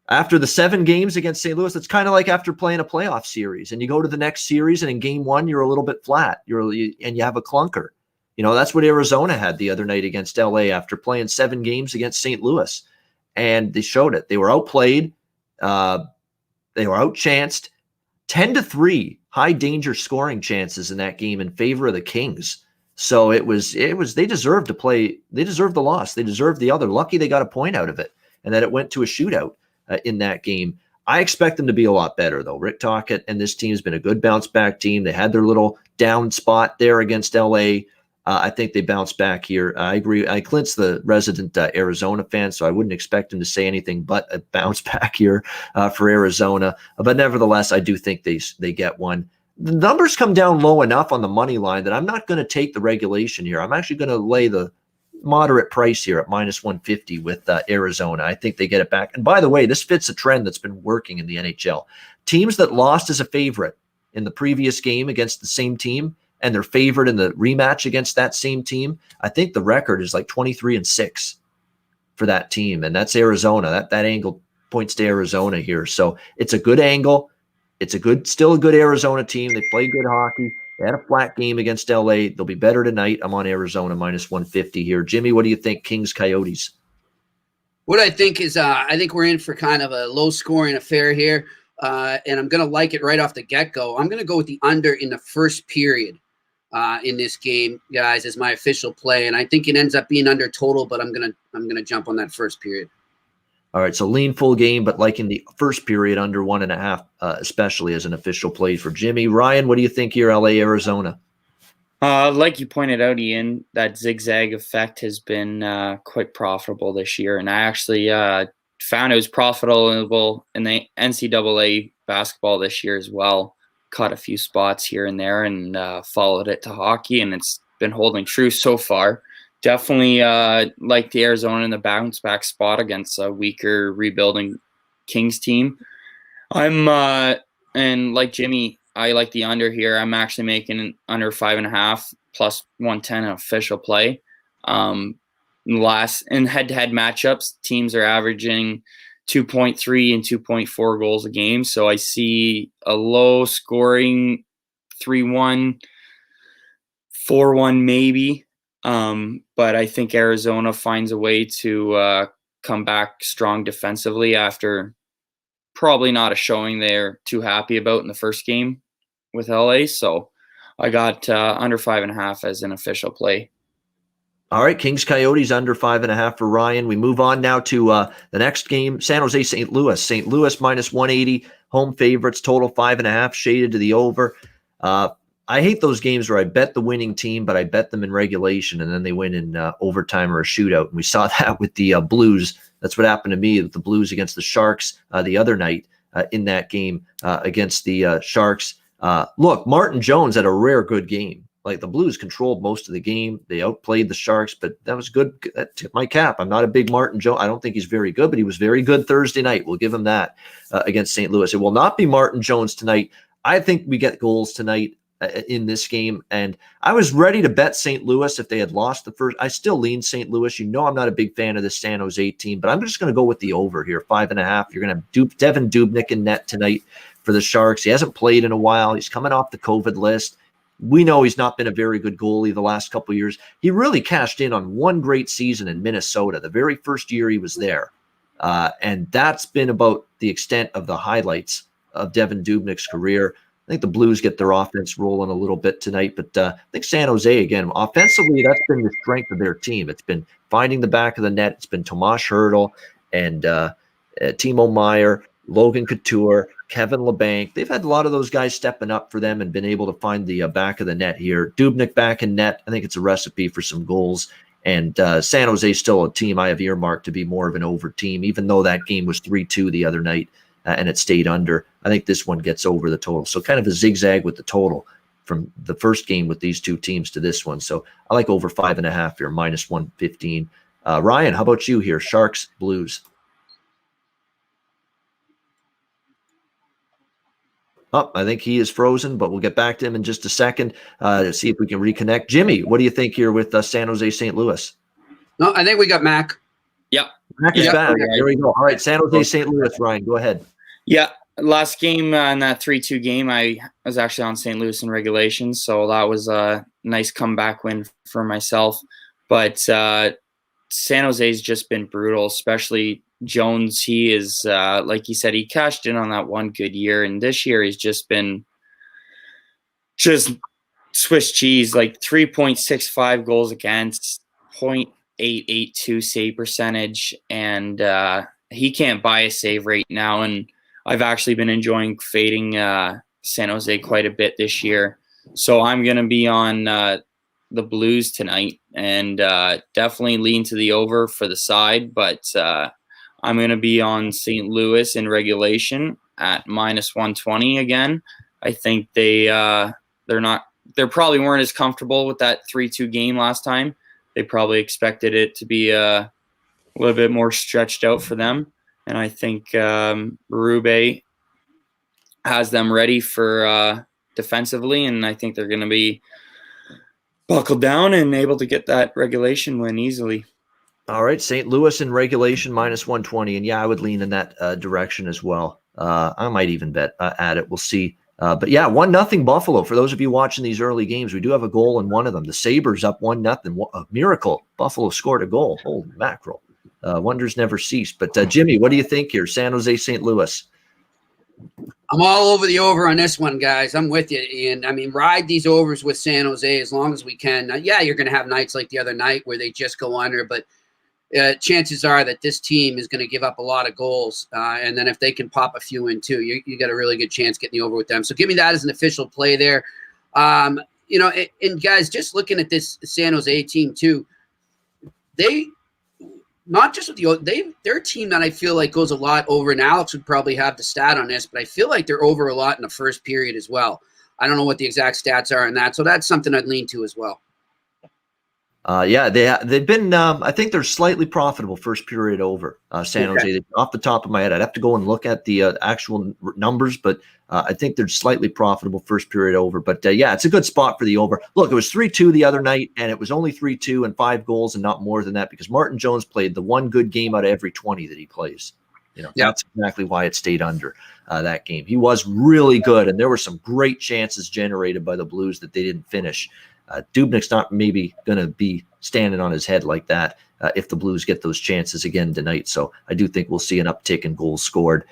After the 7 games against St. Louis, it's kind of like after playing a playoff series and you go to the next series and in game 1 you're a little bit flat. And you have a clunker. That's what Arizona had the other night against LA after playing 7 games against St. Louis. And they showed it. They were outplayed. They were outchanced. 10-3 high danger scoring chances in that game in favor of the Kings. So it was they deserved to play. They deserved the loss. They deserved the other. Lucky they got a point out of it and that it went to a shootout in that game. I expect them to be a lot better though. Rick Tocchet and this team has been a good bounce back team. They had their little down spot there against LA. I think they bounce back here. I agree. Clint's the resident Arizona fan, so I wouldn't expect him to say anything but a bounce back here for Arizona. But nevertheless, I do think they get one. The numbers come down low enough on the money line that I'm not going to take the regulation here. I'm actually going to lay the moderate price here at -150 with Arizona. I think they get it back. And by the way, this fits a trend that's been working in the NHL. Teams that lost as a favorite in the previous game against the same team and they're favored in the rematch against that same team, I think the record is like 23-6 for that team. And that's Arizona. That angle points to Arizona here. So it's a good angle. It's still a good Arizona team. They play good hockey. They had a flat game against LA. They'll be better tonight. I'm on Arizona -150 here. Jimmy, what do you think? Kings, Coyotes. What I think is I think we're in for kind of a low scoring affair here. And I'm going to like it right off the get-go. I'm going to go with the under in the first period. In this game, guys, is my official play, and I think it ends up being under total, but I'm gonna jump on that first period. All right, so lean full game, but like in the first period, under 1.5, especially as an official play for Jimmy. Ryan, what do you think here, LA, Arizona? Like you pointed out, Ian, that zigzag effect has been quite profitable this year, and I actually found it was profitable in the NCAA basketball this year as well. Caught a few spots here and there and followed it to hockey, and it's been holding true so far. Definitely like the Arizona in the bounce back spot against a weaker rebuilding Kings team. I'm and like Jimmy, I like the under here. I'm actually making an under 5.5 plus 110 an official play. In head-to-head matchups, teams are averaging 2.3 and 2.4 goals a game. So I see a low scoring 3-1, 4-1 maybe. But I think Arizona finds a way to come back strong defensively after probably not a showing they're too happy about in the first game with LA. So I got under 5.5 as an official play. All right, Kings Coyotes under 5.5 for Ryan. We move on now to the next game, San Jose St. Louis. St. Louis -180, home favorites, total 5.5, shaded to the over. I hate those games where I bet the winning team, but I bet them in regulation, and then they win in overtime or a shootout. And we saw that with the Blues. That's what happened to me with the Blues against the Sharks the other night in that game against the Sharks. Look, Martin Jones had a rare good game. Like the Blues controlled most of the game. They outplayed the Sharks, but that was good. That tipped my cap. I'm not a big Martin Jones. I don't think he's very good, but he was very good Thursday night. We'll give him that against St. Louis. It will not be Martin Jones tonight. I think we get goals tonight in this game. And I was ready to bet St. Louis if they had lost the first. I still lean St. Louis. You know I'm not a big fan of the San Jose team, but I'm just going to go with the over here, 5.5. You're going to have Devin Dubnyk in net tonight for the Sharks. He hasn't played in a while. He's coming off the COVID list. we know he's not been a very good goalie the last couple of years. He really cashed in on one great season in Minnesota, the very first year he was there. And that's been about the extent of the highlights of Devan Dubnyk's career. I think the Blues get their offense rolling a little bit tonight, but I think San Jose, again, offensively, that's been the strength of their team. It's been finding the back of the net. It's been Tomas Hertl and Timo Meier, Logan Couture, Kevin Labanc. They've had a lot of those guys stepping up for them and been able to find the back of the net here. Dubnyk back in net. I think it's a recipe for some goals. And San Jose is still a team I have earmarked to be more of an over team, even though that game was 3-2 the other night and it stayed under. I think this one gets over the total. So kind of a zigzag with the total from the first game with these two teams to this one. So I like over 5.5 here, minus 115. Ryan, how about you here? Sharks, Blues. Oh, I think he is frozen, but we'll get back to him in just a second to see if we can reconnect. Jimmy, what do you think here with San Jose, St. Louis? No, I think we got Mac. Yep. Mac is back. There we go. All right, San Jose, St. Louis. Ryan, go ahead. Yeah, last game in that 3-2 game, I was actually on St. Louis in regulation, so that was a nice comeback win for myself. But San Jose's just been brutal, especially Jones. He is, like you said, he cashed in on that one good year, and this year he's just been just Swiss cheese, like 3.65 goals against, 0.882 save percentage, and he can't buy a save right now. And I've actually been enjoying fading San Jose quite a bit this year. So I'm going to be on the Blues tonight and definitely lean to the over for the side. But I'm going to be on St. Louis in regulation at minus 120 again. I think they probably weren't as comfortable with that 3-2 game last time. They probably expected it to be a little bit more stretched out for them. And I think Berube has them ready for defensively, and I think they're going to be buckled down and able to get that regulation win easily. All right, St. Louis in regulation, minus 120. And yeah, I would lean in that direction as well. I might even bet at it. We'll see. But yeah, 1-0 Buffalo. For those of you watching these early games, we do have a goal in one of them. The Sabres up 1-0. A miracle. Buffalo scored a goal. Holy mackerel. Wonders never cease. But Jimmy, what do you think here? San Jose, St. Louis. I'm all over the over on this one, guys. I'm with you, Ian. I mean, ride these overs with San Jose as long as we can. Yeah, you're going to have nights like the other night where they just go under, but chances are that this team is going to give up a lot of goals. And then if they can pop a few in too, you got a really good chance getting the over with them. So give me that as an official play there. And guys, just looking at this San Jose team too, they not just with they're a team that I feel like goes a lot over, and Alex would probably have the stat on this, but I feel like they're over a lot in the first period as well. I don't know what the exact stats are in that, so that's something I'd lean to as well. Yeah, they've been. I think they're slightly profitable first period over San Jose. Off the top of my head, I'd have to go and look at the actual numbers, but I think they're slightly profitable first period over. But yeah, it's a good spot for the over. Look, it was 3-2 the other night, and it was only 3-2 and 5 goals and not more than that because Martin Jones played the one good game out of every 20 that he plays. That's exactly why it stayed under that game. He was really good, and there were some great chances generated by the Blues that they didn't finish. Dubnyk's not maybe going to be standing on his head like that if the Blues get those chances again tonight. So I do think we'll see an uptick in goals scored.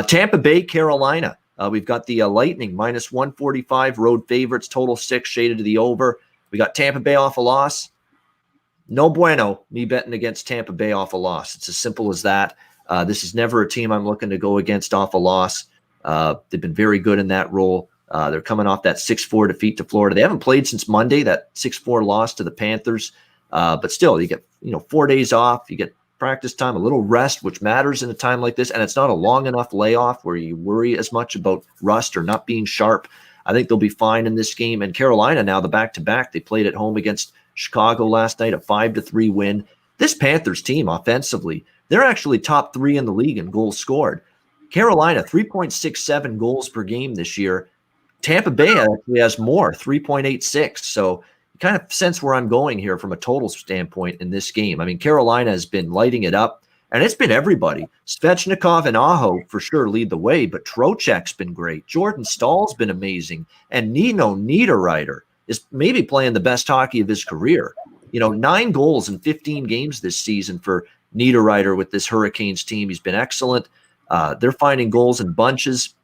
Tampa Bay, Carolina. We've got the Lightning, minus 145, road favorites, total 6, shaded to the over. We got Tampa Bay off a loss. No bueno, me betting against Tampa Bay off a loss. It's as simple as that. This is never a team I'm looking to go against off a loss. They've been very good in that role. They're coming off that 6-4 defeat to Florida. They haven't played since Monday, that 6-4 loss to the Panthers. But still, you get 4 days off. You get practice time, a little rest, which matters in a time like this. And it's not a long enough layoff where you worry as much about rust or not being sharp. I think they'll be fine in this game. And Carolina now, the back-to-back, they played at home against Chicago last night, a 5-3 win. This Panthers team offensively, they're actually top 3 in the league in goals scored. Carolina, 3.67 goals per game this year. Tampa Bay actually has more, 3.86. So you kind of sense where I'm going here from a total standpoint in this game. I mean, Carolina has been lighting it up. And it's been everybody. Svechnikov and Aho for sure lead the way, but Trocheck's been great. Jordan Stahl's been amazing. And Nino Niederreiter is maybe playing the best hockey of his career. 9 goals in 15 games this season for Niederreiter with this Hurricanes team. He's been excellent. They're finding goals in bunches.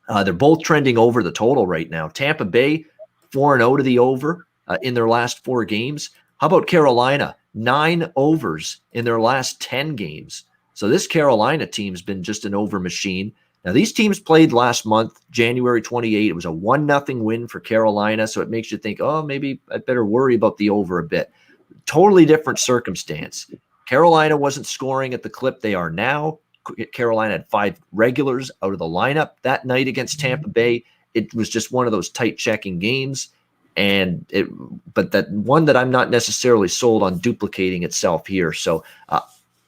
They're both trending over the total right now. Tampa Bay, 4-0 to the over in their last 4 games. How about Carolina? 9 overs in their last 10 games. So this Carolina team's been just an over machine. Now, these teams played last month, January 28. It was a 1-0 win for Carolina, so it makes you think, oh, maybe I better worry about the over a bit. Totally different circumstance. Carolina wasn't scoring at the clip they are now. Carolina had 5 regulars out of the lineup that night against Tampa Bay. It was just one of those tight checking games. But that one that I'm not necessarily sold on duplicating itself here. So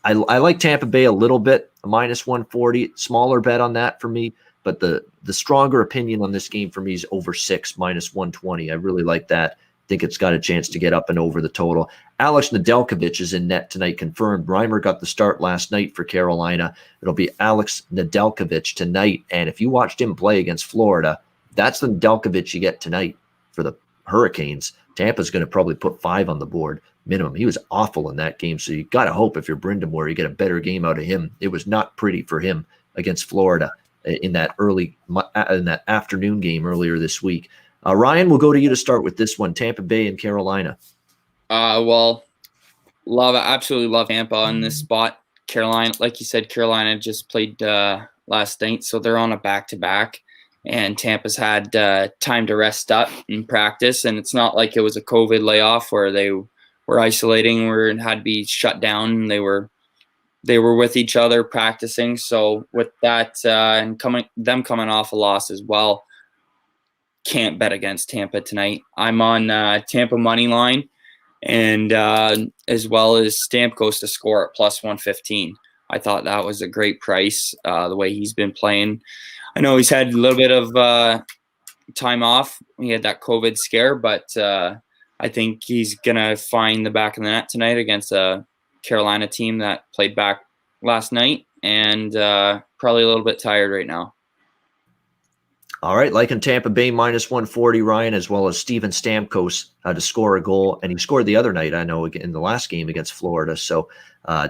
I like Tampa Bay a little bit, a -140, smaller bet on that for me. But the stronger opinion on this game for me is over 6, -120. I really like that. I think it's got a chance to get up and over the total. Alex Nedeljkovic is in net tonight, confirmed. Reimer got the start last night for Carolina. It'll be Alex Nedeljkovic tonight. And if you watched him play against Florida, that's the Nedeljkovic you get tonight for the Hurricanes. Tampa's going to probably put 5 on the board minimum. He was awful in that game, so you got to hope if you're Brind'Amour, you get a better game out of him. It was not pretty for him against Florida in that afternoon game earlier this week. Ryan, we'll go to you to start with this one, Tampa Bay and Carolina. Absolutely love Tampa on this spot. Carolina, like you said, Carolina just played last night, so they're on a back-to-back. And Tampa's had time to rest up and practice, and it's not like it was a COVID layoff where they were isolating or had to be shut down. They were with each other practicing. So with that and them coming off a loss as well, can't bet against Tampa tonight. I'm on Tampa money line, and as well as Stamkos to score at +115. I thought that was a great price the way he's been playing. I know he's had a little bit of time off. He had that COVID scare, but I think he's going to find the back of the net tonight against a Carolina team that played back last night and probably a little bit tired right now. All right, liking Tampa Bay -140, Ryan, as well as Steven Stamkos to score a goal. And he scored the other night, I know, in the last game against Florida. So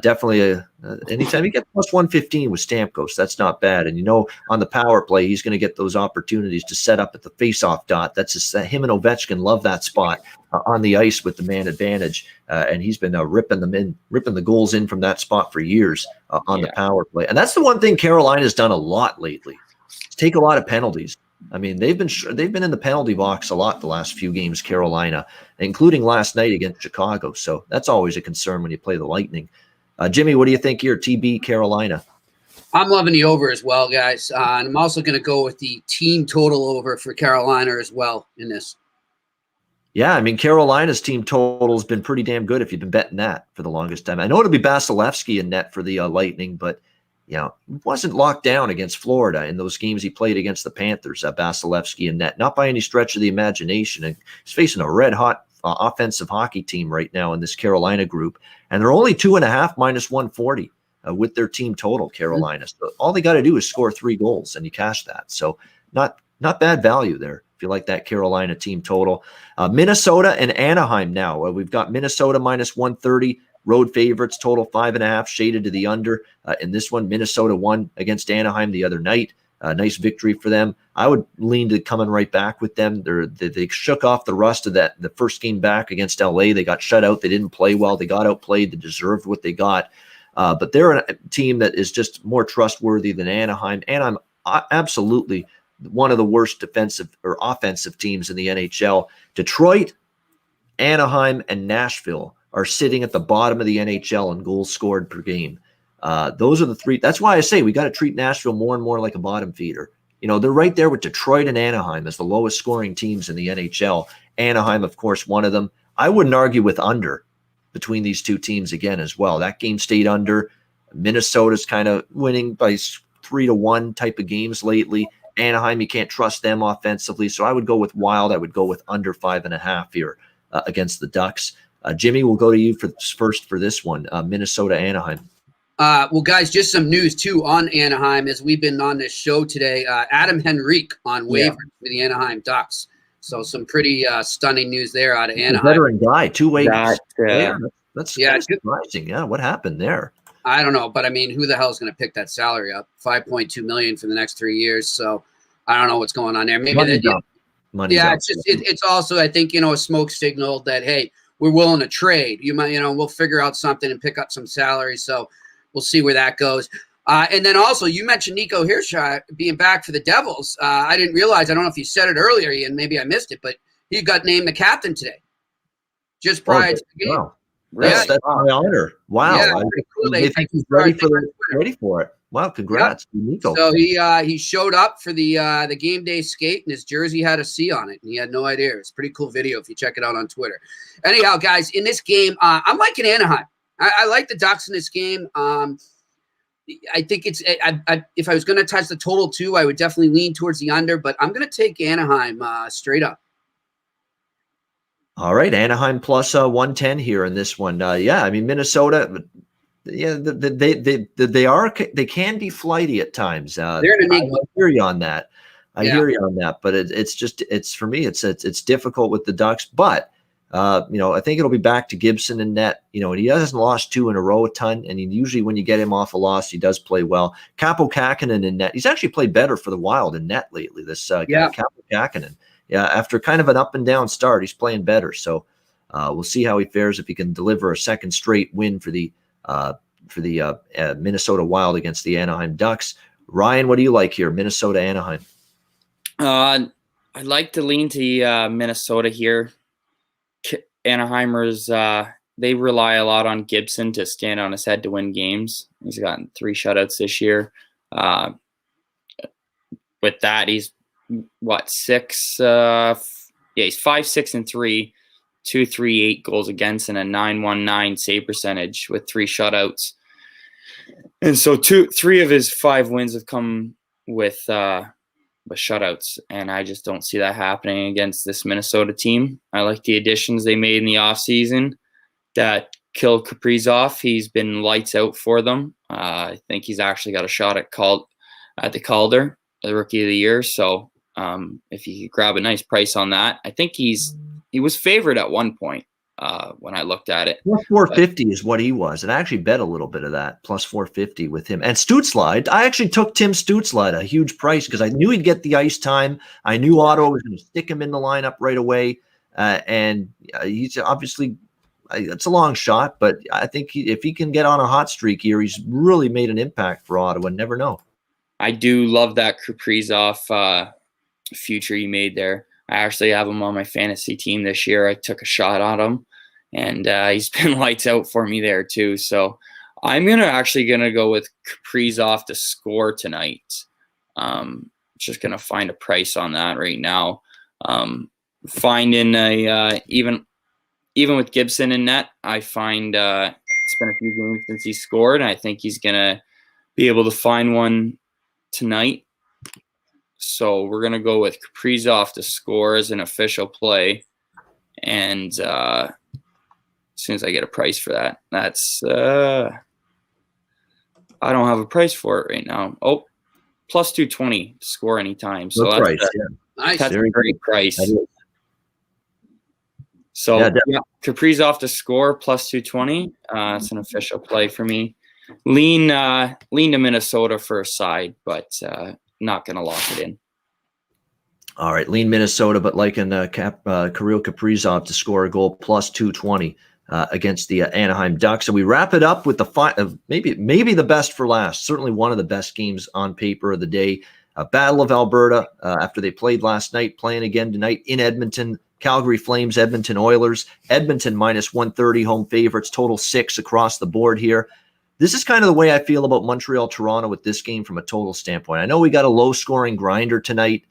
definitely anytime you get +115 with Stamkos, that's not bad. And, on the power play, he's going to get those opportunities to set up at the faceoff dot. That's just him and Ovechkin love that spot on the ice with the man advantage. And he's been ripping the goals in from that spot for years on the power play. And that's the one thing Carolina's done a lot lately. Take a lot of penalties. I mean, they've been in the penalty box a lot the last few games, Carolina, including last night against Chicago. So that's always a concern when you play the Lightning. Jimmy, what do you think here? TB Carolina. I'm loving the over as well, guys. And I'm also going to go with the team total over for Carolina as well in this. Yeah, I mean, Carolina's team total has been pretty damn good if you've been betting that for the longest time. I know it'll be Vasilevsky in net for the Lightning, but wasn't locked down against Florida in those games he played against the Panthers. Vasilevsky in net, not by any stretch of the imagination. And he's facing a red-hot offensive hockey team right now in this Carolina group, and they're only 2.5 -140 with their team total. Carolina, so all they got to do is score 3 goals, and you cash that. So not bad value there if you like that Carolina team total. Minnesota and Anaheim now. We've got Minnesota -130. Road favorites, total 5.5, shaded to the under. In this one, Minnesota won against Anaheim the other night. Nice victory for them. I would lean to coming right back with them. They shook off the rust of the first game back against LA. They got shut out. They didn't play well. They got outplayed. They deserved what they got. But they're a team that is just more trustworthy than Anaheim. Anaheim, absolutely one of the worst defensive or offensive teams in the NHL. Detroit, Anaheim, and Nashville are sitting at the bottom of the NHL in goals scored per game. Those are the 3. That's why I say we got to treat Nashville more and more like a bottom feeder. They're right there with Detroit and Anaheim as the lowest scoring teams in the NHL. Anaheim, of course, one of them. I wouldn't argue with under between these two teams again as well. That game stayed under. Minnesota's kind of winning by 3-1 type of games lately. Anaheim, you can't trust them offensively. So I would go with Wild. I would go with under 5.5 here against the Ducks. Jimmy, we'll go to you first for this one. Minnesota, Anaheim. Well, guys, just some news too on Anaheim as we've been on this show today. Adam Henrique on waivers for the Anaheim Ducks. So some pretty stunning news there out of Anaheim. A veteran guy, two-way player. That's kind of surprising. Yeah, what happened there? I don't know, but I mean, who the hell is going to pick that salary up? $5.2 million for the next 3 years. So I don't know what's going on there. Maybe money. Yeah, it's also, I think, a smoke signal that, hey, we're willing to trade. You might, we'll figure out something and pick up some salary. So we'll see where that goes. And then also, you mentioned Nico Hischier being back for the Devils. I didn't realize, I don't know if you said it earlier, Ian, maybe I missed it, but he got named the captain today, just prior to the game. Wow. That's my honor. Wow. Yeah, cool. They think he's ready for it. Wow, congrats, Nico. So he showed up for the game day skate, and his jersey had a C on it, and he had no idea. It's a pretty cool video if you check it out on Twitter. Anyhow, guys, in this game, I'm liking Anaheim. I like the Ducks in this game. I think it's if I was going to touch the total too, I would definitely lean towards the under, but I'm going to take Anaheim straight up. All right, Anaheim plus 110 here in this one. I mean, Minnesota. Yeah, they can be flighty at times. They're an enigma. I hear you on that. Hear you on that, but it's for me. It's difficult with the Ducks, but I think it'll be back to Gibson and net. And he hasn't lost 2 in a row a ton, and usually when you get him off a loss, he does play well. Kaapo Kähkönen in net. He's actually played better for the Wild in net lately. This Kaapo Kähkönen. Yeah, after kind of an up and down start, he's playing better. So we'll see how he fares if he can deliver a second straight win for the Minnesota Wild against the Anaheim Ducks. Ryan, what do you like here? Minnesota, Anaheim. I'd like to lean to Minnesota here. Anaheimers, they rely a lot on Gibson to stand on his head to win games. He's gotten 3 shutouts this year. With that, he's what, 6? He's 5-6-3, 2.38 goals against, and a 9.19 save percentage with 3 shutouts. And so 3 of his 5 wins have come with shutouts, and I just don't see that happening against this Minnesota team. I like the additions they made in the offseason that killed Kaprizov. He's been lights out for them. I think he's actually got a shot at the Calder, the Rookie of the Year. So if you could grab a nice price on that, I think he was favored at one point when I looked at it. Plus 450 is what he was, and I actually bet a little bit of that, plus 450 with him. And Stutzle, I actually took Tim Stutzle at a huge price because I knew he'd get the ice time. I knew Ottawa was going to stick him in the lineup right away, and he's obviously it's a long shot, but I think if he can get on a hot streak here, he's really made an impact for Ottawa. Never know. I do love that Kaprizov future you made there. I actually have him on my fantasy team this year. I took a shot on him, and he's been lights out for me there too. So I'm actually gonna go with Kaprizov to score tonight. Just gonna find a price on that right now. Finding a even with Gibson in net, I find it's been a few games since he scored, and I think he's gonna be able to find one tonight. So we're going to go with Kaprizov to score as an official play. And as soon as I get a price for that, that's I don't have a price for it right now. Oh, plus 220 to score anytime. So that's, price, that's a great price. So Kaprizov to score plus 220. It's an official play for me. Lean to Minnesota for a side, but not going to lock it in. All right, lean Minnesota, but liking Kirill Kaprizov to score a goal plus 220 against the Anaheim Ducks. And we wrap it up with the maybe the best for last. Certainly one of the best games on paper of the day. Battle of Alberta after they played last night, playing again tonight in Edmonton. Calgary Flames, Edmonton Oilers. Edmonton minus 130 home favorites, total 6 across the board here. This is kind of the way I feel about Montreal Toronto with this game from a total standpoint. I know we got a low-scoring grinder tonight.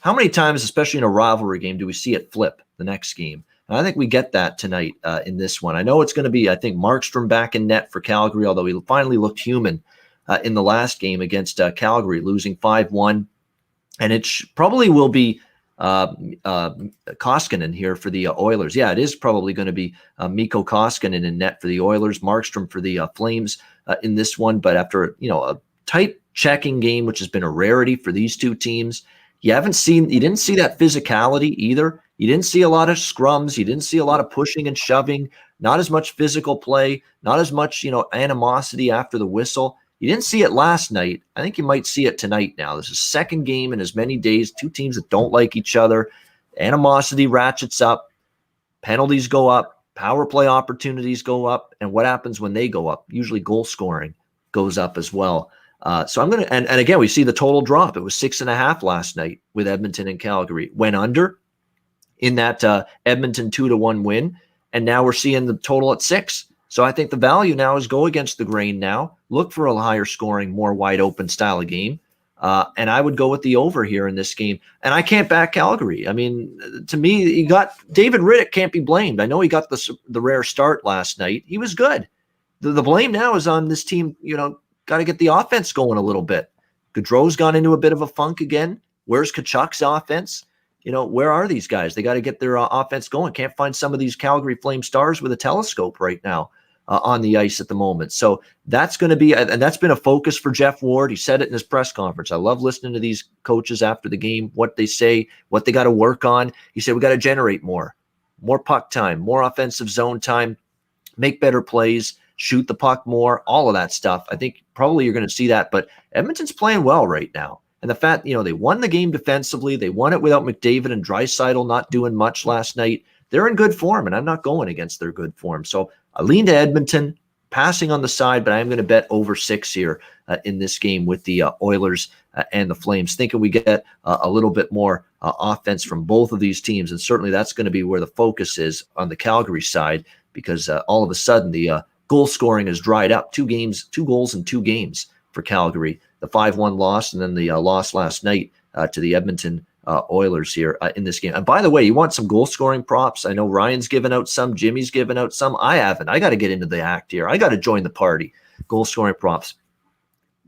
How many times, especially in a rivalry game, do we see it flip the next game? And I think we get that tonight in this one. I know it's going to be, I think, Markstrom back in net for Calgary, although he finally looked human in the last game against Calgary, losing 5-1. And it probably will be Koskinen here for the Oilers. Yeah, it is probably going to be Mikko Koskinen in net for the Oilers, Markstrom for the Flames in this one. But after a tight checking game, which has been a rarity for these two teams, you didn't see that physicality either. You didn't see a lot of scrums. You didn't see a lot of pushing and shoving. Not as much physical play. Not as much animosity after the whistle. You didn't see it last night. I think you might see it tonight now. This is the second game in as many days. Two teams that don't like each other. Animosity ratchets up. Penalties go up. Power play opportunities go up. And what happens when they go up? Usually goal scoring goes up as well. So I'm going to – and again, we see the total drop. It was 6.5 last night with Edmonton and Calgary. Went under in that Edmonton 2-1 win. And now we're seeing the total at 6. So I think the value now is go against the grain now. Look for a higher scoring, more wide open style of game. And I would go with the over here in this game. And I can't back Calgary. I mean, to me, you got David Riddick can't be blamed. I know he got the rare start last night. He was good. The blame now is on this team, got to get the offense going a little bit. Gaudreau's gone into a bit of a funk again. Where's Kachuk's offense? Where are these guys? They got to get their offense going. Can't find some of these Calgary Flame stars with a telescope right now on the ice at the moment. So that's going to be, and that's been a focus for Jeff Ward. He said it in his press conference. I love listening to these coaches after the game, what they say, what they got to work on. He said, we got to generate more puck time, more offensive zone time, make better plays, shoot the puck more, all of that stuff. I think probably you're going to see that, but Edmonton's playing well right now. And the fact, they won the game defensively. They won it without McDavid and Draisaitl not doing much last night. They're in good form, and I'm not going against their good form. So I lean to Edmonton, passing on the side, but I'm going to bet over 6 here in this game with the Oilers and the Flames, thinking we get a little bit more offense from both of these teams. And certainly that's going to be where the focus is on the Calgary side, because all of a sudden the goal scoring has dried up. 2 goals in 2 games for Calgary. The 5-1 loss, and then the loss last night to the Edmonton Oilers here in this game. And by the way, you want some goal scoring props? I know Ryan's given out some, Jimmy's given out some. I haven't. I got to get into the act here. I got to join the party. Goal scoring props.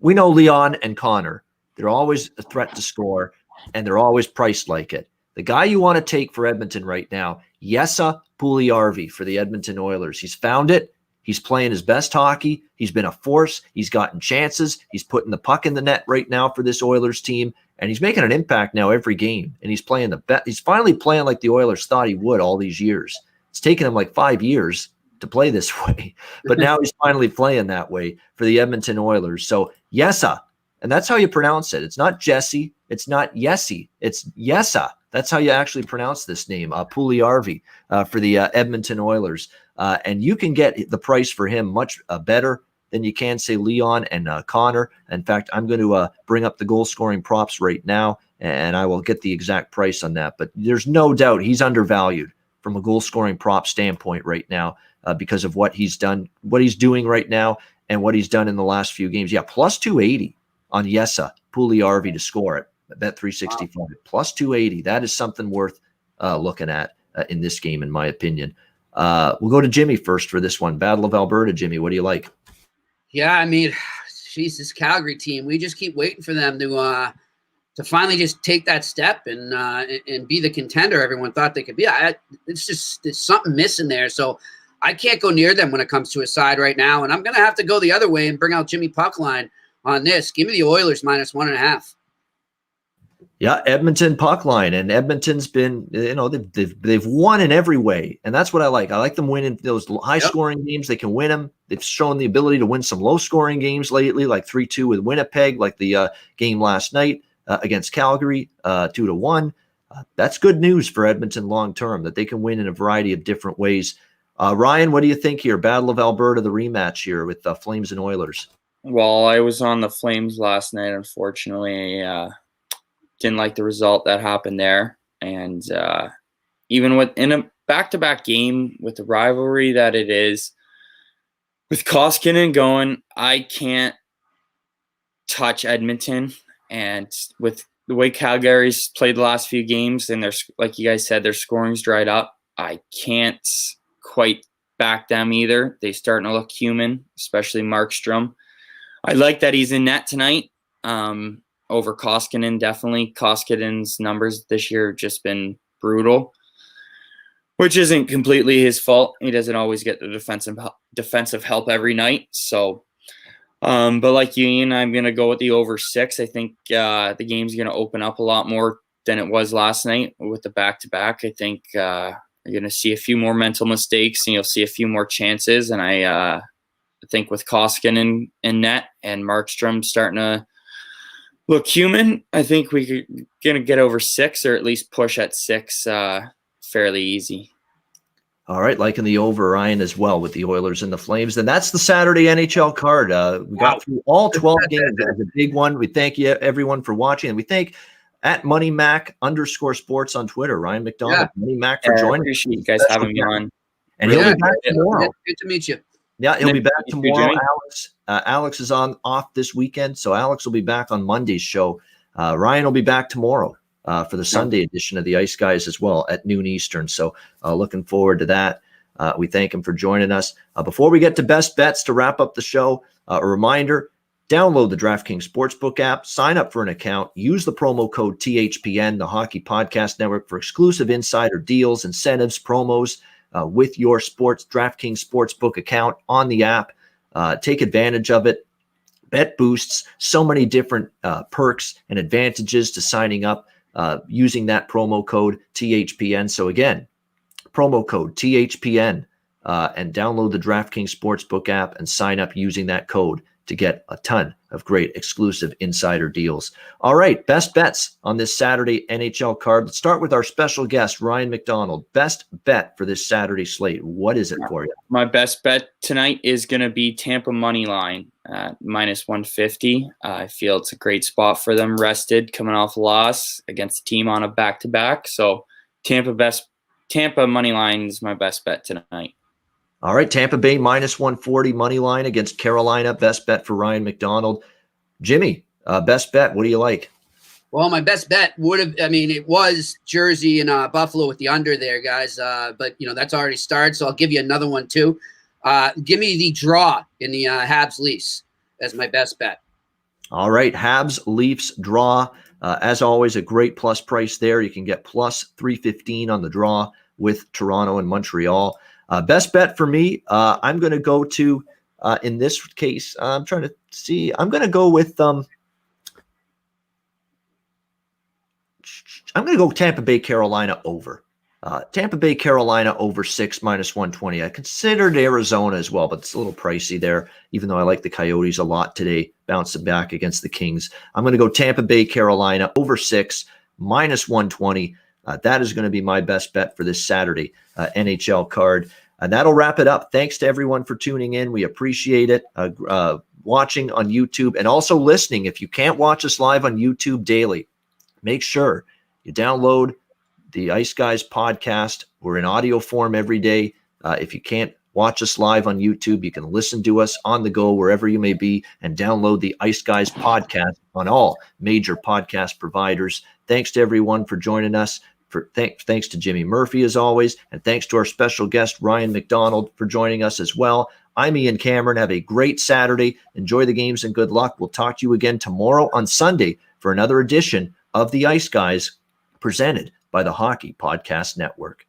We know Leon and Connor. They're always a threat to score, and they're always priced like it. The guy you want to take for Edmonton right now, Jesse Puljujärvi for the Edmonton Oilers. He's found it. He's playing his best hockey. He's been a force. He's gotten chances. He's putting the puck in the net right now for this Oilers team, and he's making an impact now every game. And he's playing he's finally playing like the Oilers thought he would all these years. It's taken him like 5 years to play this way, but now he's finally playing that way for the Edmonton Oilers. So Jesse, and that's how you pronounce it. It's not Jesse. It's not Yessi. It's Jesse. That's how you actually pronounce this name, Puljujärvi for the Edmonton Oilers. And you can get the price for him much better than you can, say, Leon and Connor. In fact, I'm going to bring up the goal-scoring props right now, and I will get the exact price on that. But there's no doubt he's undervalued from a goal-scoring prop standpoint right now because of what he's done, what he's doing right now, and what he's done in the last few games. Yeah, plus 280 on Jesse Puljujärvi to score it. Bet 365 plus 280. That is something worth looking at in this game, in my opinion. We'll go to Jimmy first for this one. Battle of Alberta, Jimmy. What do you like? Yeah, I mean, geez, this Calgary team, we just keep waiting for them to finally just take that step and be the contender everyone thought they could be. There's something missing there. So I can't go near them when it comes to a side right now. And I'm going to have to go the other way and bring out Jimmy Puckline on this. Give me the Oilers minus 1.5. Yeah, Edmonton puck line, and Edmonton's been, they've won in every way, and that's what I like. I like them winning those high-scoring games. They can win them. They've shown the ability to win some low-scoring games lately, like 3-2 with Winnipeg, like the game last night against Calgary, 2-1. That's good news for Edmonton long-term, that they can win in a variety of different ways. Ryan, what do you think here? Battle of Alberta, the rematch here with Flames and Oilers. Well, I was on the Flames last night, unfortunately. Didn't like the result that happened there. And even in a back-to-back game with the rivalry that it is, with Koskinen going, I can't touch Edmonton. And with the way Calgary's played the last few games, and like you guys said, their scoring's dried up, I can't quite back them either. They're starting to look human, especially Markstrom. I like that he's in net tonight. over Koskinen, definitely. Koskinen's numbers this year have just been brutal, which isn't completely his fault. He doesn't always get the defensive help every night. So, but like you, Ian, I'm going to go with the over 6. I think the game's going to open up a lot more than it was last night with the back-to-back. I think you're going to see a few more mental mistakes, and you'll see a few more chances. And I think with Koskinen in net and Markstrom starting to look human, I think we're going to get over 6, or at least push at 6 fairly easy. All right, liking the over, Ryan, as well, with the Oilers and the Flames. And that's the Saturday NHL card. We got through all 12 games. It was a big one. We thank you, everyone, for watching. And we thank at @MoneyMac_sports on Twitter, Ryan McDonald. Money Mac for joining. Appreciate you guys having me on. And he'll be back tomorrow. Good to meet you. Yeah, he'll be back tomorrow, Alex. Alex is off this weekend, so Alex will be back on Monday's show. Ryan will be back tomorrow for the Sunday edition of the Ice Guys as well at noon Eastern. So looking forward to that. We thank him for joining us. Before we get to best bets to wrap up the show, a reminder, download the DraftKings Sportsbook app, sign up for an account, use the promo code THPN, the Hockey Podcast Network, for exclusive insider deals, incentives, promos with your DraftKings Sportsbook account on the app. Take advantage of it. Bet boosts, so many different perks and advantages to signing up using that promo code THPN. So again, promo code THPN and download the DraftKings Sportsbook app and sign up using that code to get a ton of great exclusive insider deals. All right, best bets on this Saturday NHL card. Let's start with our special guest, Ryan McDonald. Best bet for this Saturday slate. What is it for you? My best bet tonight is going to be Tampa money line at -150. I feel it's a great spot for them, rested, coming off a loss against a team on a back-to-back. So Tampa money line is my best bet tonight. All right, Tampa Bay -140 money line against Carolina. Best bet for Ryan McDonald. Jimmy, best bet. What do you like? Well, my best bet it was Jersey and Buffalo with the under there, guys. But, that's already started, so I'll give you another one too. Give me the draw in the Habs Leafs as my best bet. All right, Habs Leafs draw. As always, a great plus price there. You can get +315 on the draw with Toronto and Montreal. Best bet for me, I'm going to go to, in this case, I'm trying to see, I'm going to go with, I'm going to go Tampa Bay, Carolina over. Tampa Bay, Carolina over 6 -120. I considered Arizona as well, but it's a little pricey there, even though I like the Coyotes a lot today, bouncing back against the Kings. I'm going to go Tampa Bay, Carolina over 6 -120. That is going to be my best bet for this Saturday NHL card. And that'll wrap it up. Thanks to everyone for tuning in. We appreciate it. Watching on YouTube and also listening. If you can't watch us live on YouTube daily, make sure you download the Ice Guys podcast. We're in audio form every day. If you can't watch us live on YouTube, you can listen to us on the go wherever you may be and download the Ice Guys podcast on all major podcast providers. Thanks to everyone for joining us. Thanks to Jimmy Murphy, as always, and thanks to our special guest, Ryan McDonald, for joining us as well. I'm Ian Cameron. Have a great Saturday. Enjoy the games and good luck. We'll talk to you again tomorrow on Sunday for another edition of the Ice Guys, presented by the Hockey Podcast Network.